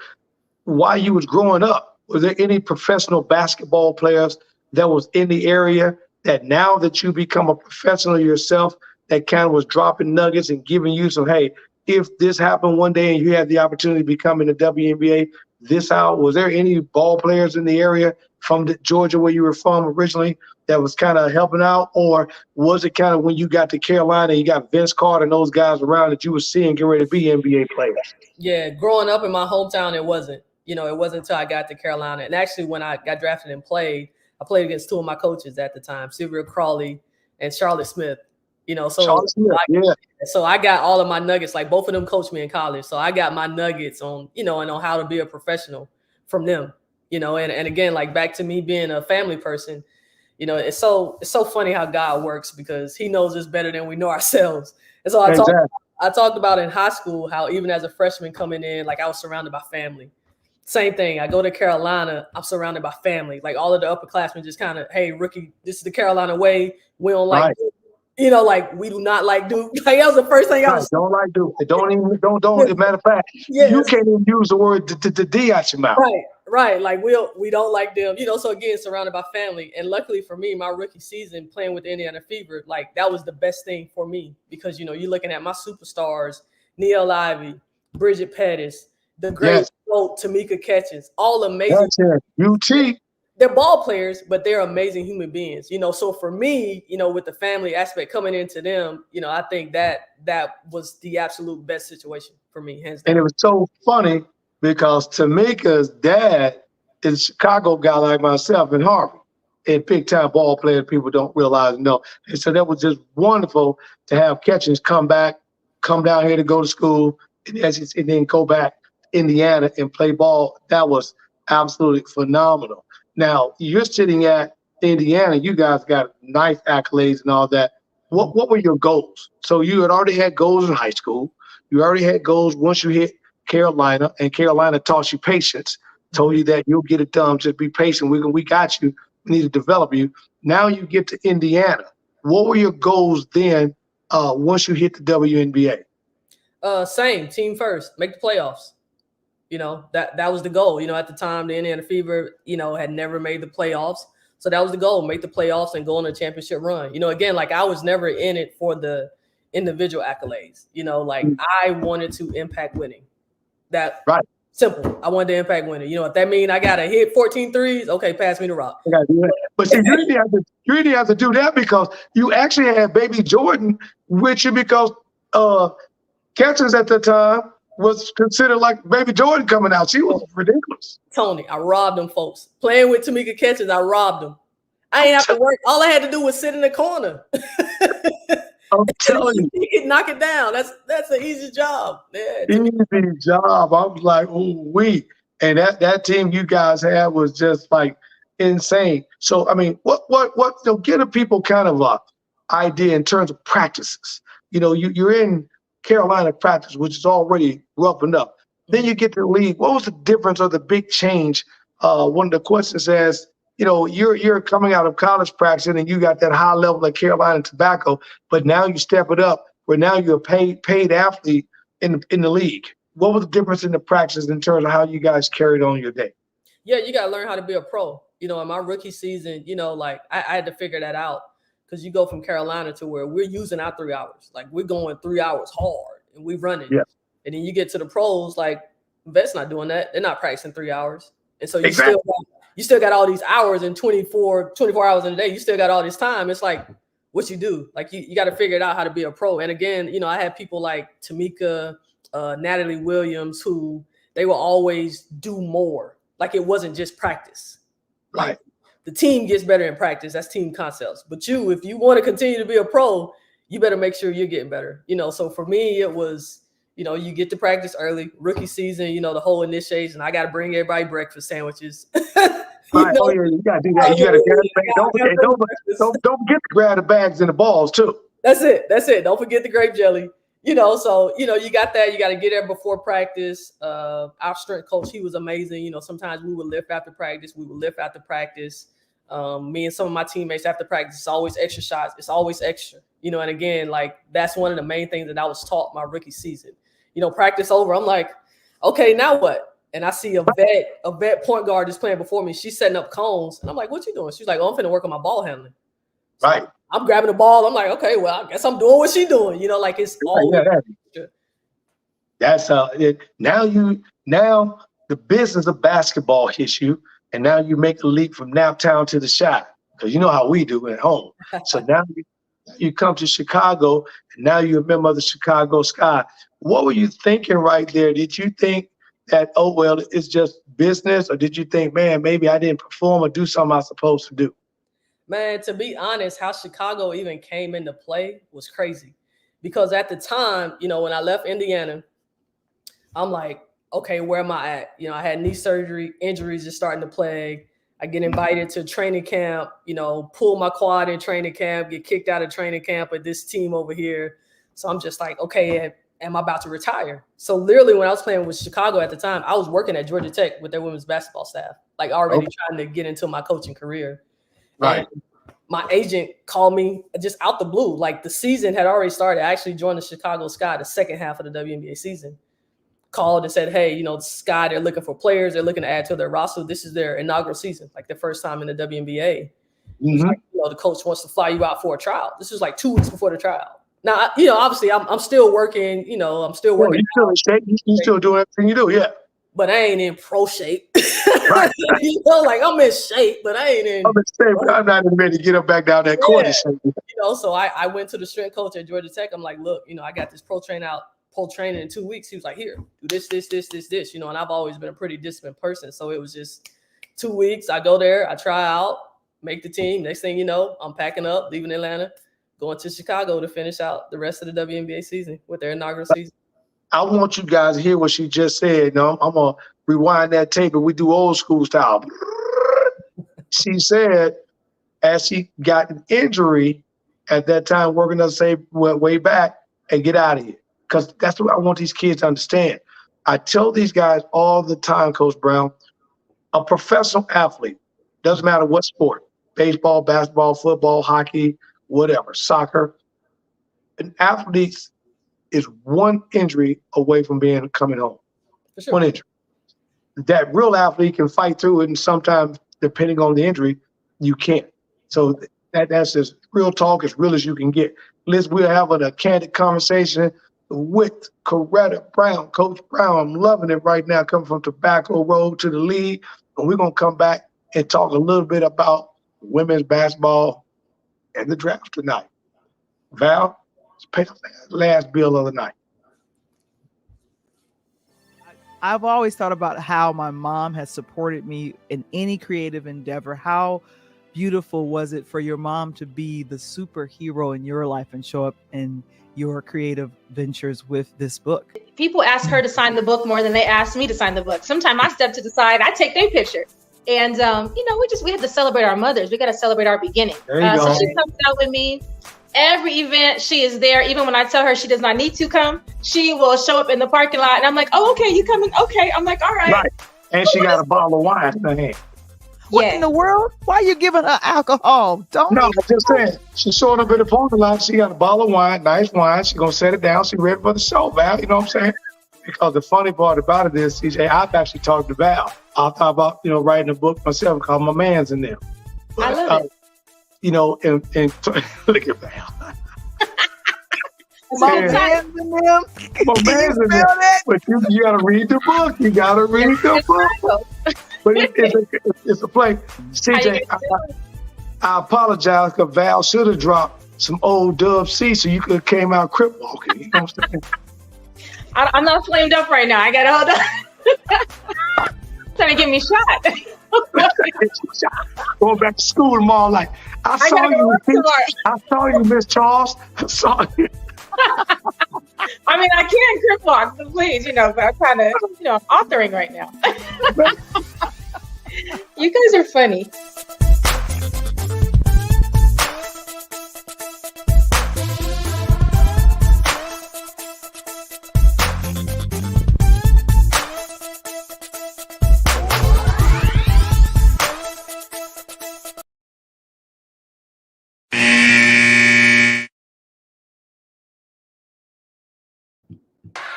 while you was growing up, was there any professional basketball players that was in the area that now that you become a professional yourself, that kind of was dropping nuggets and giving you some, hey, if this happened one day and you had the opportunity to become in the WNBA, was there any ball players in the area from Georgia where you were from originally that was kind of helping out? Or was it kind of when you got to Carolina, you got Vince Carter and those guys around that you were seeing get ready to be NBA players? Yeah, growing up in my hometown, it wasn't. It wasn't until I got to Carolina. And actually, when I got drafted and played, I played against 2 of my coaches at the time, Sylvia Crawley and Charlotte Smith. So I got all of my nuggets, like both of them coached me in college. So I got my nuggets on, and on how to be a professional from them, and again, like back to me being a family person, it's so funny how God works, because he knows us better than we know ourselves. And so I talked about in high school, how even as a freshman coming in, like I was surrounded by family. Same thing. I go to Carolina, I'm surrounded by family. Like all of the upperclassmen just kind of, hey, rookie, this is the Carolina way. We don't like like we do not like Duke. Like that was the first thing I was. Don't like Duke. Don't. As a matter of fact, you can't even use the word D out your mouth. Right. Like we don't like them. So again, surrounded by family. And luckily for me, my rookie season playing with the Indiana Fever, like that was the best thing for me, because you're looking at my superstars, Neil Ivey, Bridget Pettis, the great Tamika Catchings, all amazing. UT. They're ball players, but they're amazing human beings, So for me, with the family aspect coming into them, I think that was the absolute best situation for me, hands down. And it was so funny because Tamika's dad is a Chicago guy like myself in Harvard, and big time ball players people don't realize and know. And so that was just wonderful to have Catchings come down here to go to school, and then go back to Indiana and play ball. That was absolutely phenomenal. Now you're sitting at Indiana. You guys got nice accolades and all that. What were your goals? So you had already had goals in high school. You already had goals once you hit Carolina, and Carolina taught you patience. Told you that you'll get it done. Just be patient. We got you. We need to develop you. Now you get to Indiana. What were your goals then? Once you hit the WNBA? Same, team first, make the playoffs. That was the goal. At the time, the Indiana Fever, had never made the playoffs. So that was the goal, make the playoffs and go on a championship run. Again, like I was never in it for the individual accolades. I wanted to impact winning. That right. Simple. I wanted to impact winning. If that means I got to hit 14 threes, okay, pass me the rock. But see, you really have to do that because you actually had baby Jordan with you because Catchings at the time was considered like baby Jordan coming out. She was ridiculous. Tony, I robbed them folks. Playing with Tamika Catchings, I robbed them. I ain't have to work. All I had to do was sit in the corner. I'm telling you. You can knock it down. That's an easy job. Yeah, easy job. I was like, oh, and that team you guys had was just like insane. So, I mean, what give the people kind of a idea in terms of practices. You're in Carolina practice, which is already rough enough. Then you get to the league. What was the difference or the big change? One of the questions says, you're coming out of college practice and you got that high level of Carolina tobacco, but now you step it up where now you're a paid athlete in the league. What was the difference in the practice in terms of how you guys carried on your day? Yeah, you got to learn how to be a pro. In my rookie season, I had to figure that out because you go from Carolina to where we're using our 3 hours. Like we're going 3 hours hard and we running. Yeah. And then you get to the pros, like Vet's not doing that. They're not practicing 3 hours. And so you still got all these hours and 24 hours in a day. You still got all this time. It's like what you do. Like you got to figure it out how to be a pro. And again, I had people like Tamika, Natalie Williams, who they will always do more. Like it wasn't just practice. Right. Like, the team gets better in practice. That's team concepts. But if you want to continue to be a pro, you better make sure you're getting better. So for me, it was, you get to practice early, rookie season, the whole initiation. I got to bring everybody breakfast sandwiches. Right. Oh, yeah, you got to do that. You got to don't forget to grab the bags and the balls, too. That's it. Don't forget the grape jelly. So, you got that. You got to get there before practice. Our strength coach, he was amazing. Sometimes we would lift after practice. Me and some of my teammates after practice, it's always extra shots. It's always extra, and again, like that's one of the main things that I was taught my rookie season. Practice over. I'm like, okay, now what? And I see a vet point guard just playing before me. She's setting up cones. And I'm like, what you doing? She's like, oh, I'm finna work on my ball handling. So right. I'm grabbing the ball. I'm like, okay, well, I guess I'm doing what she's doing. Like it's always that's it. Now the business of basketball hits you, and now you make a leap from Naptown to the Chi, because you know how we do at home. So now you come to Chicago, and now you're a member of the Chicago Sky. What were you thinking right there? Did you think that, oh, well, it's just business? Or did you think, man, maybe I didn't perform or do something I was supposed to do? Man, to be honest, how Chicago even came into play was crazy. Because at the time, when I left Indiana, I'm like, okay, where am I at? I had knee surgery, injuries just starting to plague. I get invited to training camp, pull my quad in training camp, get kicked out of training camp at this team over here. So I'm just like, okay, am I about to retire? So literally when I was playing with Chicago at the time, I was working at Georgia Tech with their women's basketball staff, like already trying to get into my coaching career. Right. And my agent called me just out the blue. Like the season had already started. I actually joined the Chicago Sky the second half of the WNBA season. Called and said, hey, the Sky, they're looking for players. They're looking to add to their roster. This is their inaugural season, like their first time in the WNBA. Mm-hmm. Like, the coach wants to fly you out for a trial. This was like 2 weeks before the trial. Now, obviously I'm still working, I'm still working. You're still doing everything you do, yeah. But I ain't in pro shape. Right. Like I'm in shape, but I ain't in. I'm in shape, but I'm not even ready to get up back down that court. So I went to the strength coach at Georgia Tech. I'm like, look, I got this pro training in 2 weeks. He was like, here, do this, and I've always been a pretty disciplined person. So it was just 2 weeks. I go there, I try out, make the team. Next thing you know, I'm packing up, leaving Atlanta, going to Chicago to finish out the rest of the WNBA season with their inaugural season. I want you guys to hear what she just said. No, I'm going to rewind that tape and we do old school style. She said, as she got an injury at that time, working us say way back and get out of here. Because that's what I want these kids to understand. I tell these guys all the time, Coach Brown, a professional athlete, doesn't matter what sport, baseball, basketball, football, hockey, whatever, soccer, an athlete is one injury away from coming home. Sure. One injury. That real athlete can fight through it, and sometimes, depending on the injury, you can't. So that's as real talk, as real as you can get. We're having a candid conversation with Coretta Brown. Coach Brown, I'm loving it right now, coming from Tobacco Road to the league. And we're going to come back and talk a little bit about women's basketball and the draft tonight. Val, let's pay the last bill of the night. I've always thought about how my mom has supported me in any creative endeavor. How beautiful was it for your mom to be the superhero in your life and show up in your creative ventures with this book? People ask her to sign the book more than they ask me to sign the book. Sometimes I step to the side, I take their picture. And, we have to celebrate our mothers. We got to celebrate our beginning. So she comes out with me. Every event, she is there. Even when I tell her she does not need to come, she will show up in the parking lot. And I'm like, oh, okay, you coming? Okay. I'm like, all right. Right. And she got a bottle of wine in her hand. What in the world? Why are you giving her alcohol? No, I'm just saying. She showed up in the parking lot. She got a bottle of wine, nice wine. She's going to set it down. She ready for the show, Val. You know what I'm saying? Because the funny part about it is, CJ, I've actually talked to Val. I thought about, writing a book myself called My Man's in Them. But, I love it. And look at Val. My man's in them. My man's in them. But you got to read the book. You got to read the book. But it's a play. CJ, I apologize because Val should have dropped some old Dub C so you could have came out crip walking. You know what I'm saying? I'm not flamed up right now. I got to hold on. Trying to get me shot. Going back to school tomorrow, like, I saw you, Miss Charles. I saw you. I mean, I can crip walk, so please, but I'm kind of, I'm authoring right now. You guys are funny.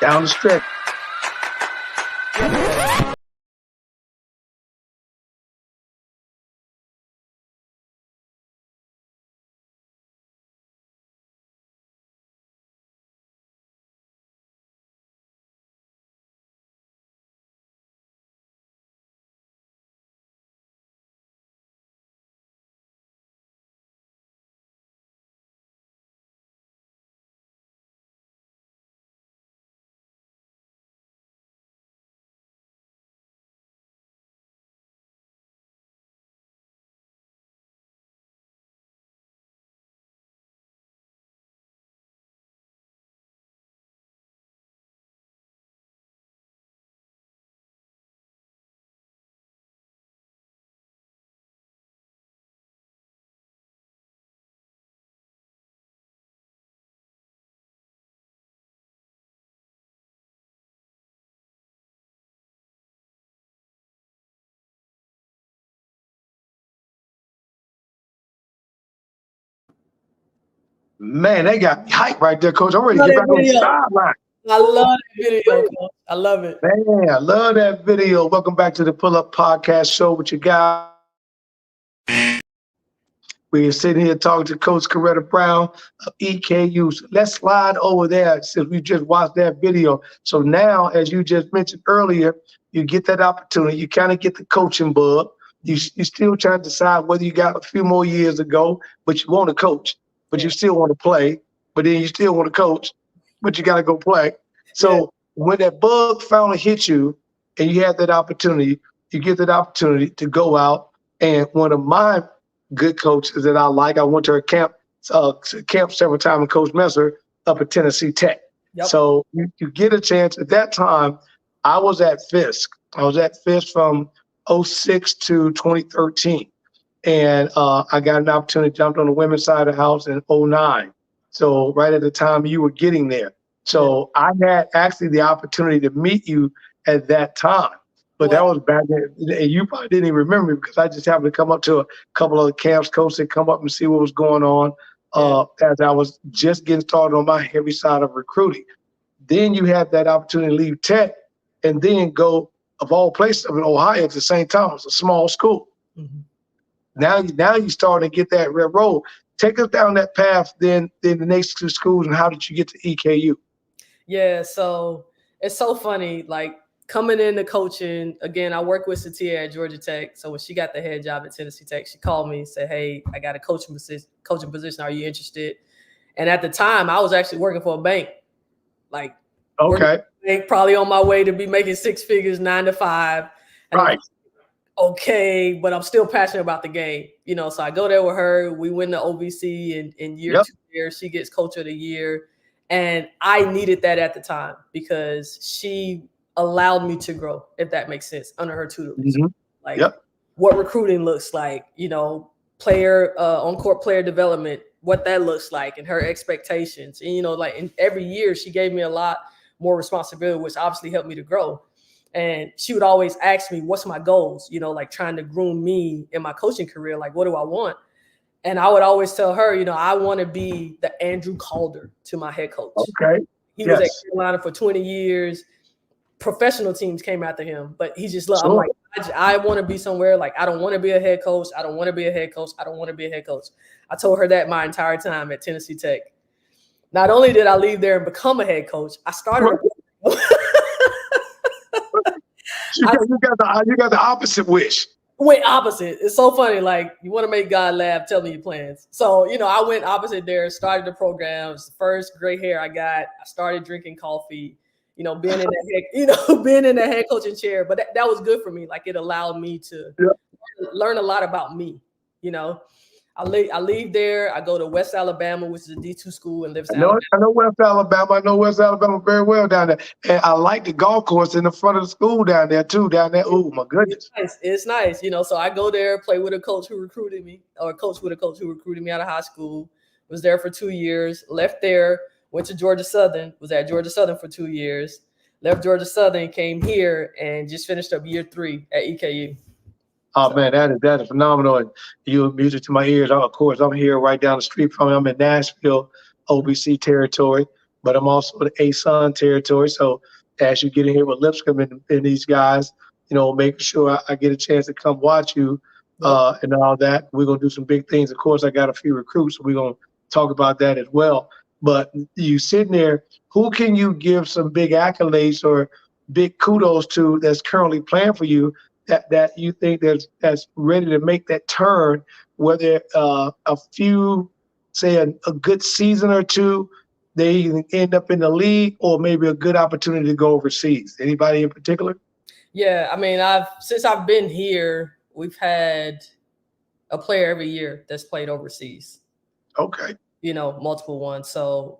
Down the stretch. Man, they got me hyped right there, Coach. I'm ready to get back on the sideline. I love that video, Coach. I love it. Man, I love that video. Welcome back to the Pull Up Podcast Show with your guy. We're sitting here talking to Coach Coretta Brown of EKU. So let's slide over there since we just watched that video. So now, as you just mentioned earlier, you get that opportunity. You kind of get the coaching bug. You're still trying to decide whether you got a few more years to go, but you want to coach. But you still want to play, but then you still want to coach, but you got to go play. So when that bug finally hit you and you had that opportunity, you get that opportunity to go out. And one of my good coaches that I like, I went to her camp several times with Coach Messer up at Tennessee Tech. Yep. So you get a chance. At that time, I was at Fisk. I was at Fisk from 2006 to 2013. And I got an opportunity to jump on the women's side of the house in 2009. So right at the time you were getting there. So I had actually the opportunity to meet you at that time. But that was back then, and you probably didn't even remember me because I just happened to come up to a couple of the camps, coaches that come up and see what was going on as I was just getting started on my heavy side of recruiting. Then you had that opportunity to leave Tech and then go, of all places, up in Ohio at the same time. It's a small school. Mm-hmm. Now you starting to get that red road. Take us down that path, then the next two schools, and how did you get to EKU? Yeah, so it's so funny, like coming into coaching, again, I work with Satia at Georgia Tech. So when she got the head job at Tennessee Tech, she called me and said, hey, I got a coaching position. Are you interested? And at the time, I was actually working for a bank. Like, bank, probably on my way to be making six figures, 9 to 5. And right. Okay, but I'm still passionate about the game. You know, so I go there with her. We win the OVC in year 2 there. She gets coach of the year. And I needed that at the time because she allowed me to grow, if that makes sense, under her tutelage. Mm-hmm. Like what recruiting looks like, you know, player on-court player development, what that looks like, and her expectations. And, you know, like in every year, she gave me a lot more responsibility, which obviously helped me to grow. And she would always ask me, what's my goals? You know, like trying to groom me in my coaching career. Like, what do I want? And I would always tell her, you know, I want to be the Andrew Calder to my head coach. Okay. He was at Carolina for 20 years. Professional teams came after him, but he just looked, I'm like, I want to be somewhere. Like, I don't want to be a head coach. I don't want to be a head coach. I don't want to be a head coach. I told her that my entire time at Tennessee Tech. Not only did I leave there and become a head coach, I started. You got the opposite wish. Went opposite. It's so funny. Like, you want to make God laugh, tell me your plans. So, you know, I went opposite there, started the program. It was the first gray hair I got. I started drinking coffee, you know, being in the head coaching chair. But that was good for me. Like, it allowed me to learn a lot about me, you know. I leave there. I go to West Alabama, which is a D2 school in Livingston. I know West Alabama. I know West Alabama very well down there. And I like the golf course in the front of the school down there, too. Down there. Oh, my goodness. It's nice. You know, so I go there, play with a coach who recruited me, or coach with a coach who recruited me out of high school. Was there for 2 years. Left there. Went to Georgia Southern. Was at Georgia Southern for 2 years. Left Georgia Southern. Came here and just finished up year 3 at EKU. Oh, man, that is phenomenal. And you music to my ears. Of course, I'm here right down the street from you. I'm in Nashville, OBC territory, but I'm also in ASUN territory. So as you get in here with Lipscomb and these guys, you know, making sure I get a chance to come watch you and all that. We're going to do some big things. Of course, I got a few recruits, so we're going to talk about that as well. But you sitting there, who can you give some big accolades or big kudos to that's currently playing for you that you think that's ready to make that turn, whether a few, say a good season or two, they either end up in the league or maybe a good opportunity to go overseas? Anybody in particular? Yeah, I mean, since I've been here, we've had a player every year that's played overseas. Okay. You know, multiple ones. So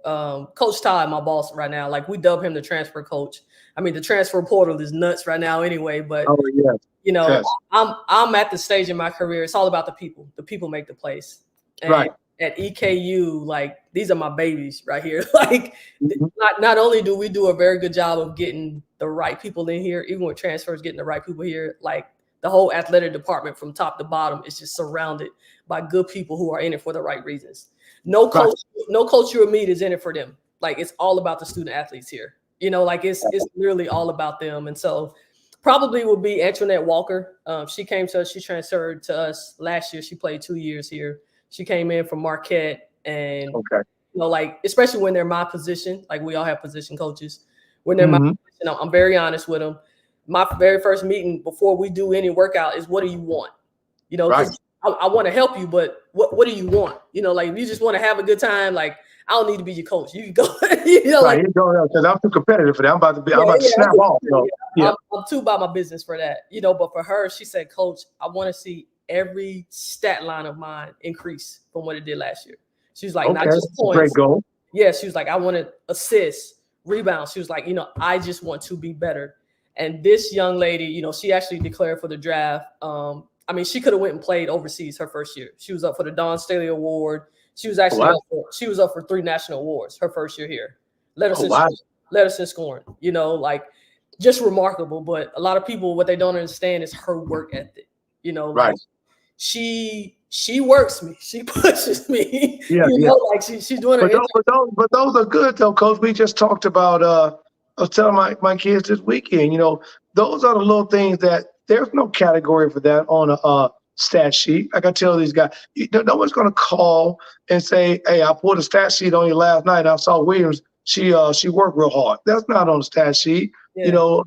Coach Todd, my boss right now, like we dub him the transfer coach. I mean, the transfer portal is nuts right now anyway, but you know, I'm at the stage in my career. It's all about the people. The people make the place. And right. At EKU, like these are my babies right here. Like not only do we do a very good job of getting the right people in here, even with transfers, getting the right people here, like the whole athletic department from top to bottom is just surrounded by good people who are in it for the right reasons. No coach you meet is in it for them. Like it's all about the student athletes here. You know, like it's literally all about them. And so probably would be Antoinette Walker. She came to us. She transferred to us last year. She played 2 years here. She came in from Marquette. And, you know, like, especially when they're my position, like we all have position coaches. When they're my position, I'm very honest with them. My very first meeting before we do any workout is, what do you want? You know, I want to help you, but what do you want? You know, like if you just want to have a good time, like I don't need to be your coach. You can go, you know, Right, like, you go because I'm too competitive for that. I'm about to I'm snap off. So, I'm too about my business for that, you know. But for her, she said, Coach, I want to see every stat line of mine increase from what it did last year. She was like, not just points. Great goal. Yeah, she was like, I want to assist, rebounds. She was like, you know, I just want to be better. And this young lady, you know, she actually declared for the draft. I mean, she could have went and played overseas her first year. She was up for the Don Staley Award. She was actually up for 3 national awards her first year here. Let us in scoring. You know, like just remarkable. But a lot of people, what they don't understand is her work ethic. You know, like she works me, she pushes me. Know, like she's doing her. But those are good though, Coach. We just talked about. I was telling my kids this weekend. You know, those are the little things that there's no category for that on a stat sheet. Like I tell these guys, no one's going to call and say, "Hey, I pulled a stat sheet on you last night. I saw Williams. She worked real hard." That's not on the stat sheet. You know,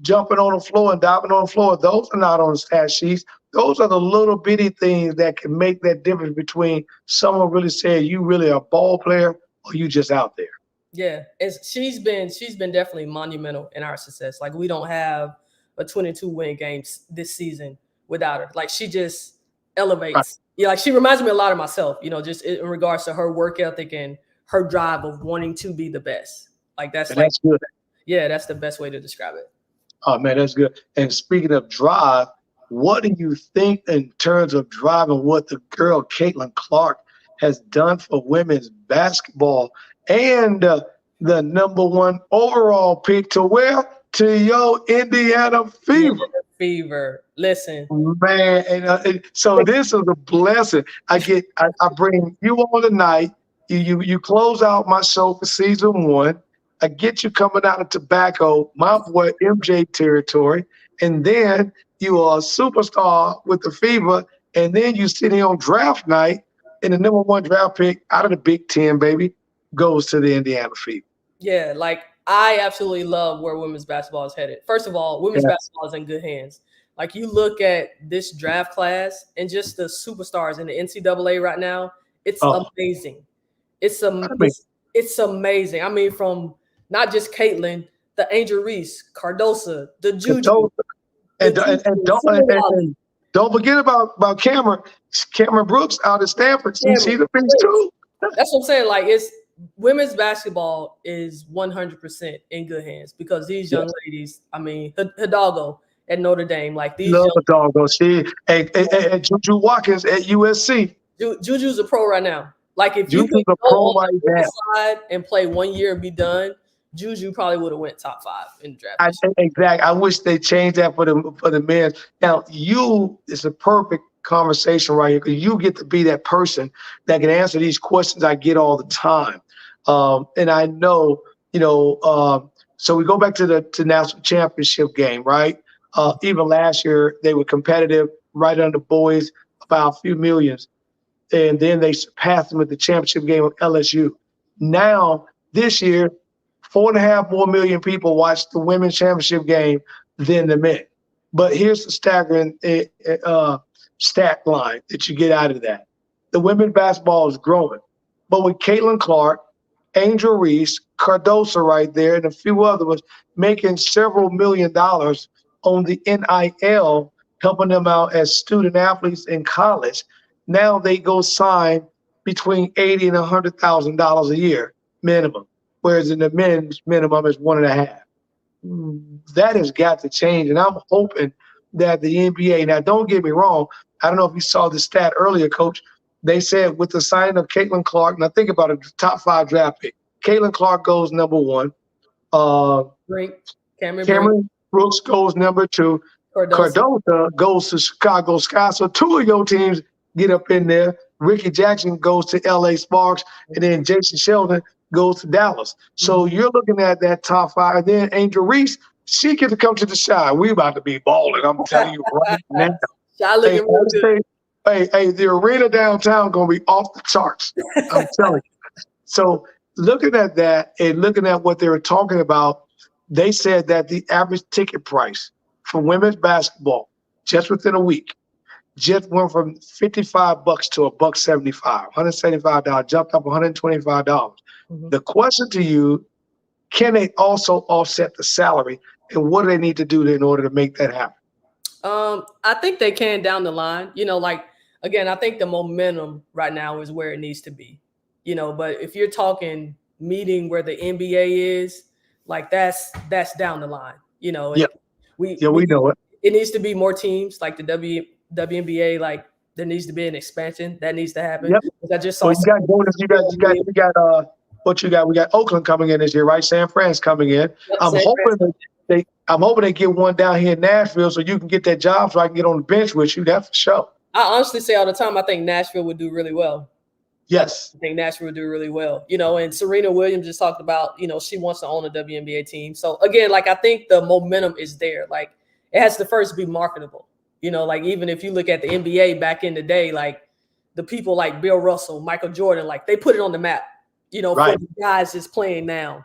jumping on the floor and diving on the floor. Those are not on the stat sheets. Those are the little bitty things that can make that difference between someone really saying you really a ball player or you just out there. Yeah, she's been definitely monumental in our success. Like we don't have a 22-win game this season without her. Like she just elevates. Right. Yeah, like she reminds me a lot of myself, you know, just in regards to her work ethic and her drive of wanting to be the best. Like that's good. Yeah, that's the best way to describe it. Oh man, that's good. And speaking of drive, what do you think in terms of driving what the girl Caitlin Clark has done for women's basketball and the #1 overall pick to where? To your Indiana Fever. Listen, man. And so this is a blessing. I bring you on tonight. You close out my show for season 1. I get you coming out of tobacco, my boy MJ territory, and then you are a superstar with the Fever, and then you sit here on draft night, and the #1 draft pick out of the Big Ten, baby, goes to the Indiana Fever. Yeah, like I absolutely love where women's basketball is headed. First of all, women's basketball is in good hands. Like you look at this draft class and just the superstars in the NCAA right now, it's amazing. It's amazing. I mean, from not just Caitlin, the Angel Reese, Cardosa, the Juju. And don't forget about Cameron Brooks out of Stanford. She's a piece too. That's what I'm saying. Like it's women's basketball is 100% in good hands because these young ladies, I mean, Hidalgo at Notre Dame, like these young Hidalgo. And Juju Watkins at USC. Juju's a pro right now. Like if you could go on the side and play 1 year and be done, Juju probably would have went top 5 in the draft. Exactly. I wish they changed that for the men. Now, it's a perfect conversation right here because you get to be that person that can answer these questions I get all the time. And I know, so we go back to the national championship game, right? Even last year, they were competitive right under boys, about a few millions. And then they surpassed them at the championship game of LSU. Now, this year, 4.5 more million people watched the women's championship game than the men. But here's the staggering stat line that you get out of that. The women's basketball is growing. But with Caitlin Clark, Angel Reese, Cardosa right there, and a few others making several $1 million on the NIL, helping them out as student athletes in college, now they go sign between $80,000 and $100,000 a year minimum, whereas in the men's minimum is 1.5. That has got to change, and I'm hoping that the NBA. Now, don't get me wrong. I don't know if you saw the stat earlier, Coach. They said with the signing of Caitlin Clark, now think about it, top 5 draft pick. Caitlin Clark goes #1. Cameron Brooks goes #2. Cardosa goes to Chicago Sky. So 2 of your teams get up in there. Ricky Jackson goes to LA Sparks, and then Jason Sheldon goes to Dallas. So you're looking at that top 5. And then Angel Reese, she gets to come to the Shine. We about to be balling, I'm telling you right now. Hey, the arena downtown going to be off the charts. I'm telling you. So looking at that and looking at what they were talking about, they said that the average ticket price for women's basketball just within a week just went from $55 to $175, $175, jumped up $125. Mhm. The question to you, can they also offset the salary, and what do they need to do in order to make that happen? I think they can down the line. Like again, I think the momentum right now is where it needs to be. But if you're talking meeting where the NBA is, like that's down the line. Yeah. We know it. It needs to be more teams like the WNBA. Like there needs to be an expansion that needs to happen. Yep. I just saw. Well, you got bonus. You got what you got? We got Oakland coming in this year, right? San Fran's coming in. Yep, I'm hoping they get one down here in Nashville so you can get that job so I can get on the bench with you. That's for sure. I honestly say all the time, I think Nashville would do really well. Yes. I think Nashville would do really well. And Serena Williams just talked about, she wants to own a WNBA team. So again, like I think the momentum is there. Like it has to first be marketable. Like even if you look at the NBA back in the day, like the people like Bill Russell, Michael Jordan, like they put it on the map, right. for the guys that's playing now.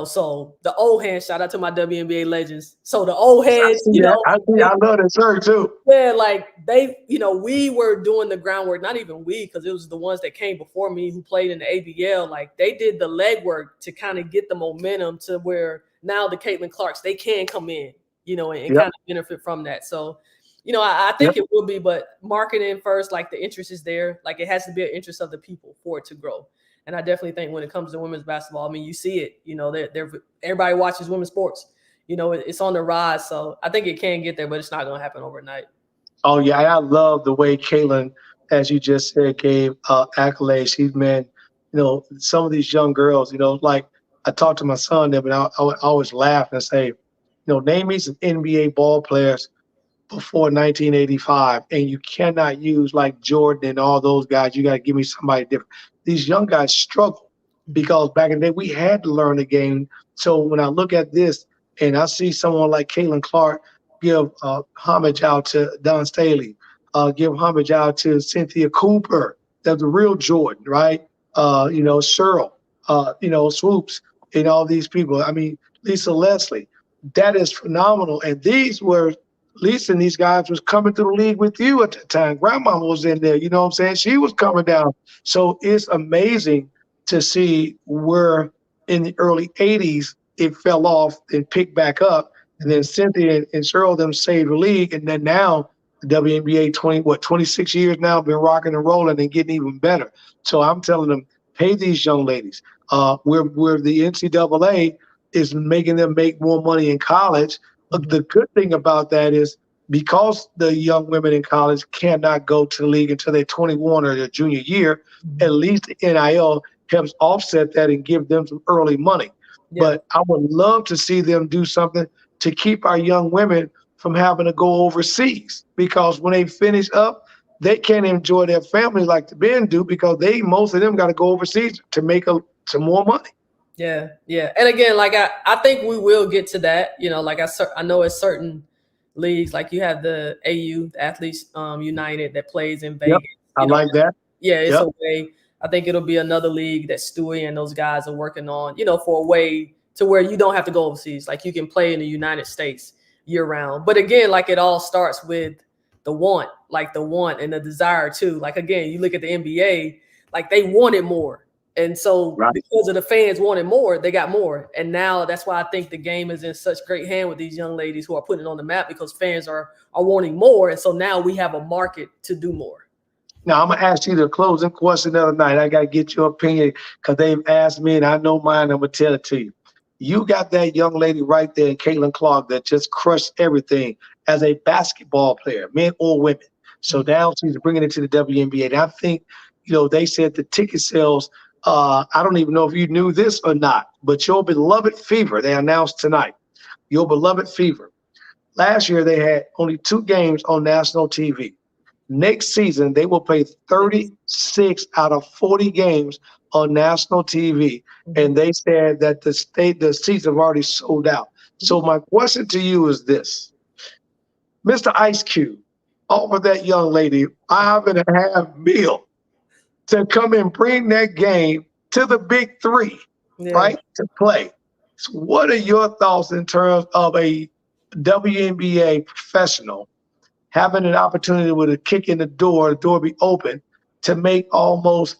So the old hands, shout out to my WNBA legends. So the old heads, I love that shirt too. Yeah, like they, we were doing the groundwork, not even we, because it was the ones that came before me who played in the ABL. Like they did the legwork to kind of get the momentum to where now the Caitlin Clarks, they can come in, and kind of benefit from that. So, I think it will be, but marketing first, like the interest is there. Like it has to be an interest of the people for it to grow. And I definitely think when it comes to women's basketball, I mean, you see it, everybody watches women's sports, it's on the rise. So I think it can get there, but it's not going to happen overnight. Oh yeah. I love the way Caitlin, as you just said, gave accolades. She's been, some of these young girls, like I talked to my son there, but I always laugh and say, name me some NBA ball players before 1985, and you cannot use like Jordan and all those guys. You got to give me somebody different. These young guys struggle because back in the day we had to learn the game. So when I look at this and I see someone like Caitlin Clark give homage out to Don Staley, give homage out to Cynthia Cooper, that's the real Jordan, right? Cheryl, Swoops, and all these people. I mean, Lisa Leslie, that is phenomenal. And these were Lisa and these guys was coming to the league with you at the time. Grandmama was in there, you know what I'm saying? She was coming down. So it's amazing to see where in the early 80s it fell off and picked back up. And then Cynthia and Cheryl them saved the league. And then now the WNBA 26 years now been rocking and rolling and getting even better. So I'm telling them, pay these young ladies. Where the NCAA is making them make more money in college. The good thing about that is because the young women in college cannot go to the league until they're 21 or their junior year, at least the NIL helps offset that and give them some early money. Yeah. But I would love to see them do something to keep our young women from having to go overseas, because when they finish up, they can't enjoy their family like the men do, because most of them got to go overseas to make some more money. Yeah. And again, like I think we will get to that, like I know it's certain leagues, like you have the AU, the Athletes United, that plays in Vegas. Yep, I like that. Yeah, it's a way. I think it'll be another league that Stewie and those guys are working on, for a way to where you don't have to go overseas. Like you can play in the United States year round. But again, like it all starts with the want and the desire too. Like, again, you look at the NBA, like they wanted more. And so because of the fans wanted more, they got more. And now that's why I think the game is in such great hand with these young ladies who are putting it on the map, because fans are wanting more. And so now we have a market to do more. Now, I'm going to ask you the closing question the other night. I got to get your opinion because they've asked me and I know mine. I'm going to tell it to you. You got that young lady right there, Caitlin Clark, that just crushed everything as a basketball player, men or women. So now she's bringing it to the WNBA. And I think, they said the ticket sales, I don't even know if you knew this or not, but your beloved Fever, they announced tonight, your beloved Fever. Last year, they had only 2 games on national TV. Next season, they will play 36 out of 40 games on national TV. And they said that the seats have already sold out. So my question to you is this. Mr. Ice Cube offered that young lady $5.5 million to come and bring that game to the Big Three, right, to play. So what are your thoughts in terms of a WNBA professional having an opportunity with a kick in the door be open to make almost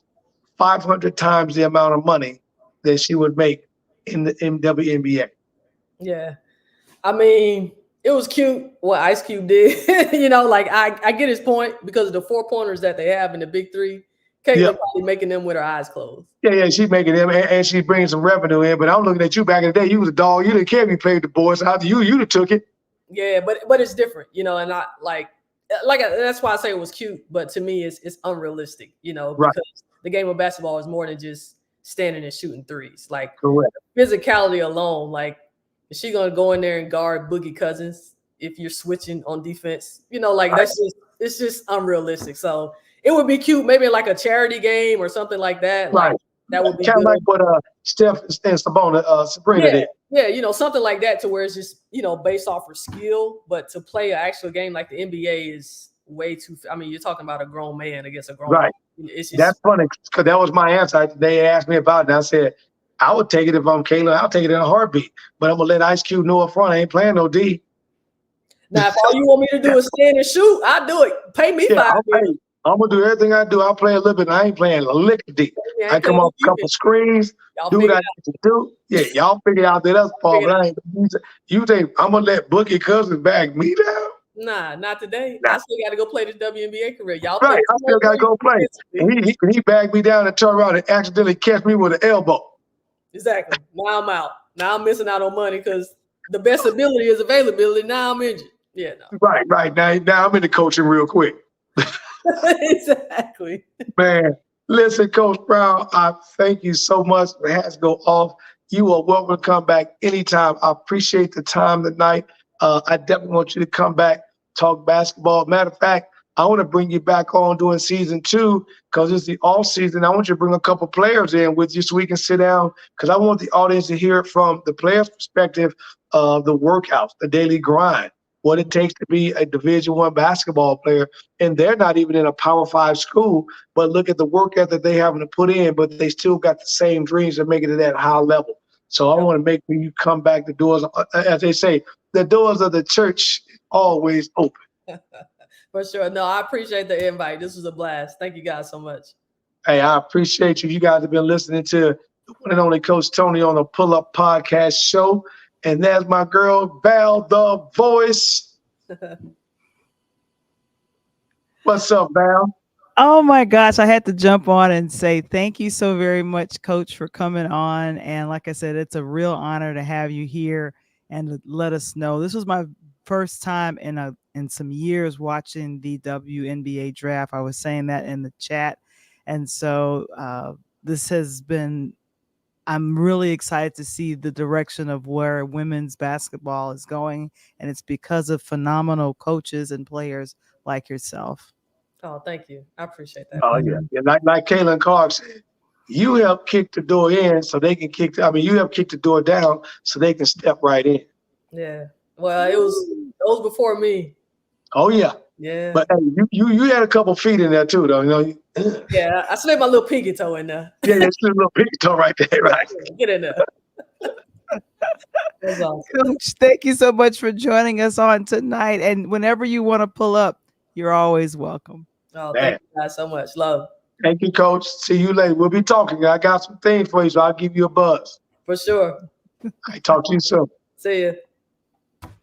500 times the amount of money that she would make in the WNBA. Yeah. I mean, it was cute what Ice Cube did. You know, like I get his point because of the 4-pointers that they have in the big three. Caitlin probably making them with her eyes closed. Yeah, she's making them, and she's bringing some revenue in. But I'm looking at you back in the day. You was a dog. You didn't care if you played the boys. After you took it. Yeah, but it's different, you know, and not like that's why I say it was cute. But to me, it's unrealistic, you know, because the game of basketball is more than just standing and shooting threes. Like physicality alone, like is she gonna go in there and guard Boogie Cousins if you're switching on defense? You know, like it's just unrealistic. So it would be cute, maybe like a charity game or something like that. Like that would be kind of like what Steph and Sabrina did. Yeah, you know, something like that to where it's just, you know, based off her skill, but to play an actual game like the NBA is way too. I mean, you're talking about a grown man against a grown man. It's just, that's funny because that was my answer. They asked me about it, and I said I would take it if I'm Kayla. I'll take it in a heartbeat. But I'm gonna let Ice Cube know up front I ain't playing no D. Now, if all you want me to do is stand and shoot, I'll do it. Pay me $5 million. I'm gonna do everything I do. I'll play a little bit. I ain't playing a lick of D. I come off a couple screens, do what I need to do. Yeah, y'all figure out that that's Paul. You think I'm gonna let Boogie Cousins bag me down? Nah, not today. I still got to go play this WNBA career. Y'all I still got to go play. And he bagged me down and turned around and accidentally catch me with an elbow. Exactly. Now I'm out. Now I'm missing out on money because the best ability is availability. Now I'm injured. Yeah, no. Right. Now I'm into coaching real quick. Exactly. Man, listen, Coach Brown, I thank you so much. It has to go off. You are welcome to come back anytime. I appreciate the time tonight. I definitely want you to come back, talk basketball. Matter of fact, I want to bring you back on doing season 2 because it's the off season. I want you to bring a couple players in with you so we can sit down because I want the audience to hear it from the player's perspective of the workouts, the daily grind, what it takes to be a Division I basketball player. And they're not even in a Power 5 school, but look at the work ethic they having to put in, but they still got the same dreams of making it at a high level. So I want to make sure you come back. The doors, as they say, the doors of the church always open. For sure. No, I appreciate the invite. This was a blast. Thank you guys so much. Hey, I appreciate you. You guys have been listening to the one and only Coach Tony on the Pull Up Podcast show. And there's my girl, Val the Voice. What's up, Val? Oh my gosh, I had to jump on and say thank you so very much, Coach, for coming on. And like I said, it's a real honor to have you here and to let us know. This was my first time in some years watching the WNBA draft. I was saying that in the chat. And so this has been, I'm really excited to see the direction of where women's basketball is going. And it's because of phenomenal coaches and players like yourself. Oh, thank you. I appreciate that. Oh, yeah. Like Kaylin Clark said, you help kick the door in so they can you help kick the door down so they can step right in. Yeah. Well, it was before me. Oh, yeah. Yeah. But hey, you had a couple feet in there too, though. You know. Yeah, I slipped my little pinky toe in there. Yeah, there's a little pinky toe right there, right? Get in there. That's awesome. Coach, thank you so much for joining us on tonight. And whenever you want to pull up, you're always welcome. Oh, thank you guys so much. Love. Thank you, Coach. See you later. We'll be talking. I got some things for you, so I'll give you a buzz. For sure. I talk to you soon. See you.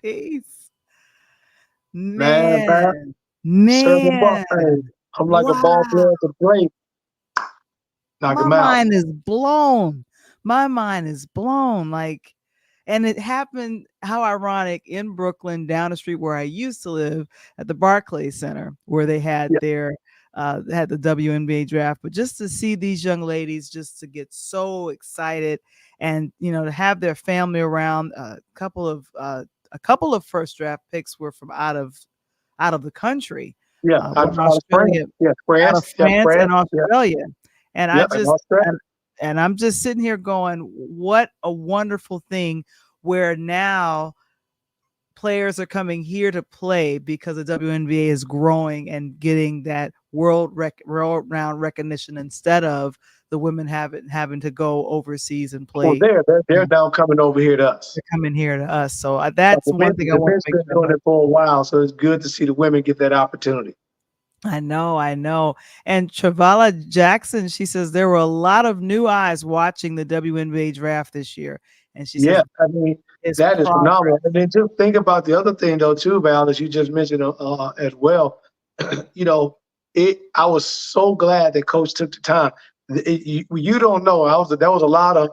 Peace. Man. I'm like a ball player to play. Knock him out. My mind is blown. My mind is blown. Like, and it happened, how ironic, in Brooklyn, down the street where I used to live at the Barclays Center, where they had their had the WNBA draft. But just to see these young ladies, just to get so excited, and to have their family around. A couple of first draft picks were from out of the country. Yeah, Australia, France and Australia. And and I'm just sitting here going, what a wonderful thing where now players are coming here to play because the WNBA is growing and getting that world-round recognition instead of the women having to go overseas and Well, play. they're now coming over here to us. They're coming here to us. So that's one thing I want to make sure. Been doing it for a while, so it's good to see the women get that opportunity. I know. And Travala Jackson, she says there were a lot of new eyes watching the WNBA draft this year. And she says, I mean, that is phenomenal. And then just think about the other thing, though, too, Val, as you just mentioned as well. I was so glad that Coach took the time. You don't know. There was a lot of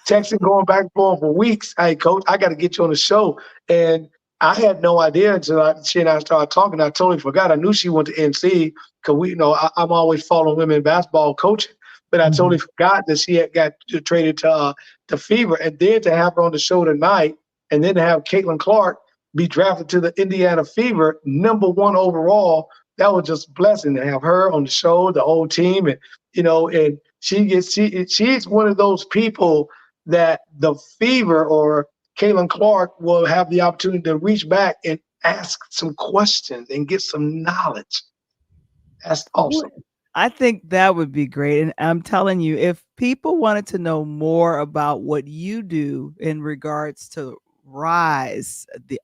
texting going back and forth for weeks. Hey, Coach, I got to get you on the show. And I had no idea until she and I started talking. I totally forgot. I knew she went to NC because I'm always following women basketball coaching, but I totally forgot that she had got traded to Fever, and then to have her on the show tonight, and then to have Caitlin Clark be drafted to the Indiana Fever, #1 overall. That was just a blessing to have her on the show, the whole team, and and she's one of those people that the Fever or Caitlin Clark will have the opportunity to reach back and ask some questions and get some knowledge. That's awesome. I think that would be great. And I'm telling you, if people wanted to know more about what you do in regards to Rize, the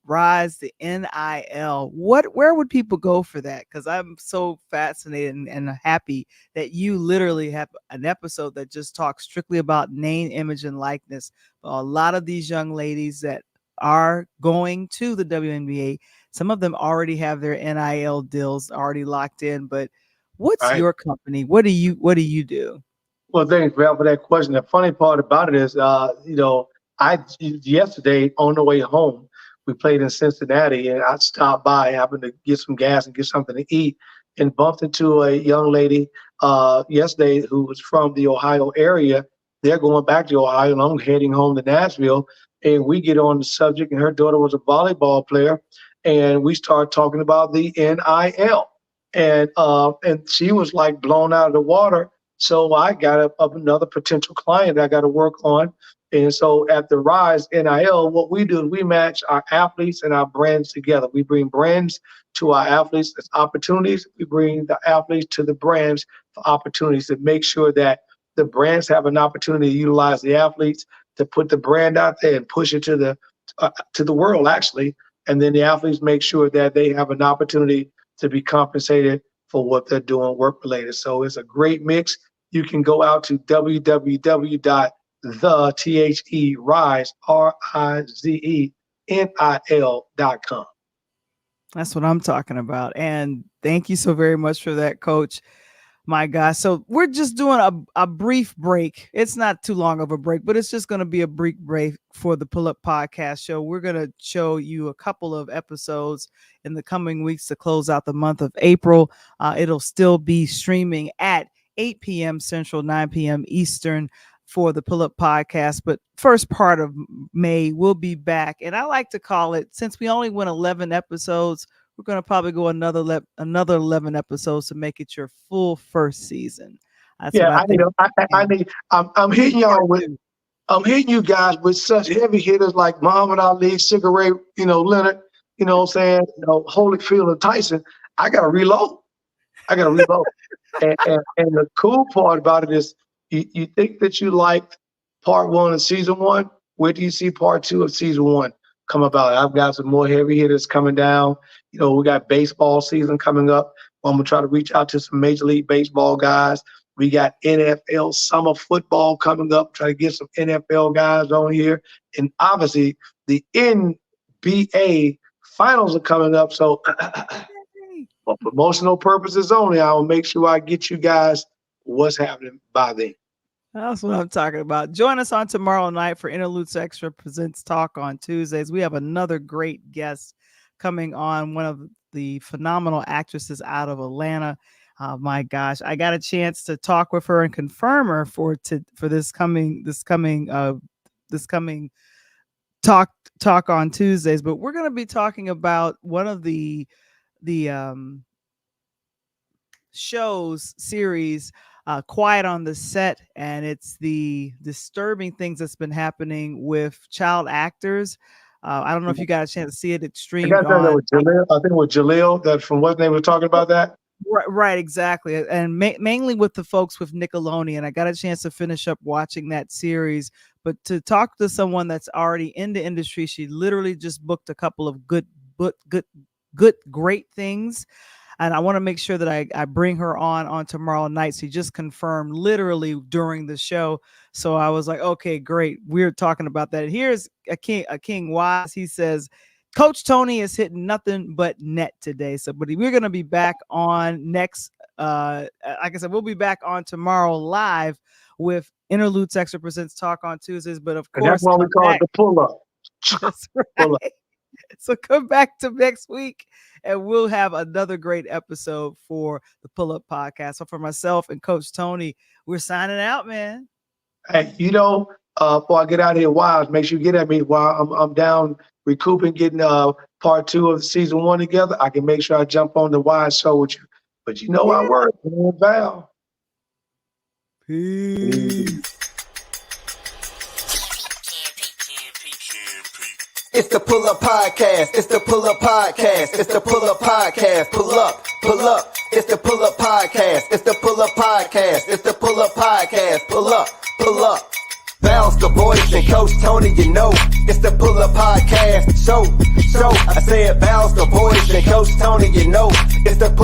NIL, where would people go for that? Because I'm so fascinated and happy that you literally have an episode that just talks strictly about name, image, and likeness. A lot of these young ladies that are going to the WNBA, some of them already have their NIL deals already locked in. But what's your company? What do you do? Well, thanks, Val, for that question. The funny part about it is, yesterday on the way home, we played in Cincinnati, and I stopped by, happened to get some gas and get something to eat, and bumped into a young lady yesterday who was from the Ohio area. They're going back to Ohio, and I'm heading home to Nashville. And we get on the subject, and her daughter was a volleyball player, and we started talking about the NIL, and she was like blown out of the water. So I got up another potential client I got to work on. And so at the Rize NIL, what we do is we match our athletes and our brands together. We bring brands to our athletes as opportunities. We bring the athletes to the brands for opportunities to make sure that the brands have an opportunity to utilize the athletes to put the brand out there and push it to the world, actually. And then the athletes make sure that they have an opportunity to be compensated for what they're doing work-related. So it's a great mix. You can go out to www.theTheRize, RIZENIL.com. That's what I'm talking about. And thank you so very much for that, Coach. My gosh. So we're just doing a brief break. It's not too long of a break, but it's just going to be a brief break for the Pull Up Podcast show. We're going to show you a couple of episodes in the coming weeks to close out the month of April. It'll still be streaming at 8 p.m. Central, 9 p.m. Eastern for the Pull Up Podcast. But first part of May, we'll be back. And I like to call it, since we only went 11 episodes, we're going to probably go another 11 episodes to make it your full first season. That's I'm hitting y'all with, I'm hitting you guys with such heavy hitters like Muhammad Ali, Sugar Ray, Leonard, what I'm saying, Holyfield and Tyson. I got to reload. and the cool part about it is you think that you liked part 1 of season 1. Where do you see part 2 of season 1 come about? I've got some more heavy hitters coming down. We got baseball season coming up. I'm going to try to reach out to some Major League Baseball guys. We got NFL summer football coming up. Try to get some NFL guys on here. And obviously, the NBA finals are coming up. So for promotional purposes only, I will make sure I get you guys what's happening by then. That's what I'm talking about. Join us on tomorrow night for Interludes Extra Presents Talk on Tuesdays. We have another great guest coming on, one of the phenomenal actresses out of Atlanta. My gosh, I got a chance to talk with her and confirm her for this coming talk on Tuesdays. But we're going to be talking about one of the shows series, Quiet on the Set, and it's the disturbing things that's been happening with child actors. I don't know if you got a chance to see it. It's streamed on. I think it was Jaleel, that from what they were talking about that. Right, exactly. And mainly with the folks with Nickelodeon. I got a chance to finish up watching that series, but to talk to someone that's already in the industry, she literally just booked a couple of great things. And I want to make sure that I bring her on tomorrow night. She just confirmed literally during the show. So I was like, okay, great. We're talking about that. Here's a King Wise. He says, Coach Tony is hitting nothing but net today. So, but we're going to be back on next. Like I said, we'll be back on tomorrow live with Interludes Extra Presents Talk on Tuesdays. But of course, that's why we call it the pull up. That's right. Pull up. So come back to next week and we'll have another great episode for the Pull Up Podcast. So for myself and Coach Tony, we're signing out, man. Hey, before I get out of here, Wise, make sure you get at me while I'm down recouping, getting part 2 of season 1 together. I can make sure I jump on the Wise show with you. But I work. Val. Peace. It's the Pull Up Podcast. It's the Pull Up Podcast. It's the Pull Up Podcast. Pull up, pull up. It's the Pull Up Podcast. It's the Pull Up Podcast. It's the Pull Up Podcast. Pull up, pull up. Bounce the voice and Coach Tony, it's the Pull Up Podcast. Show. I said bounce the voice and Coach Tony, it's the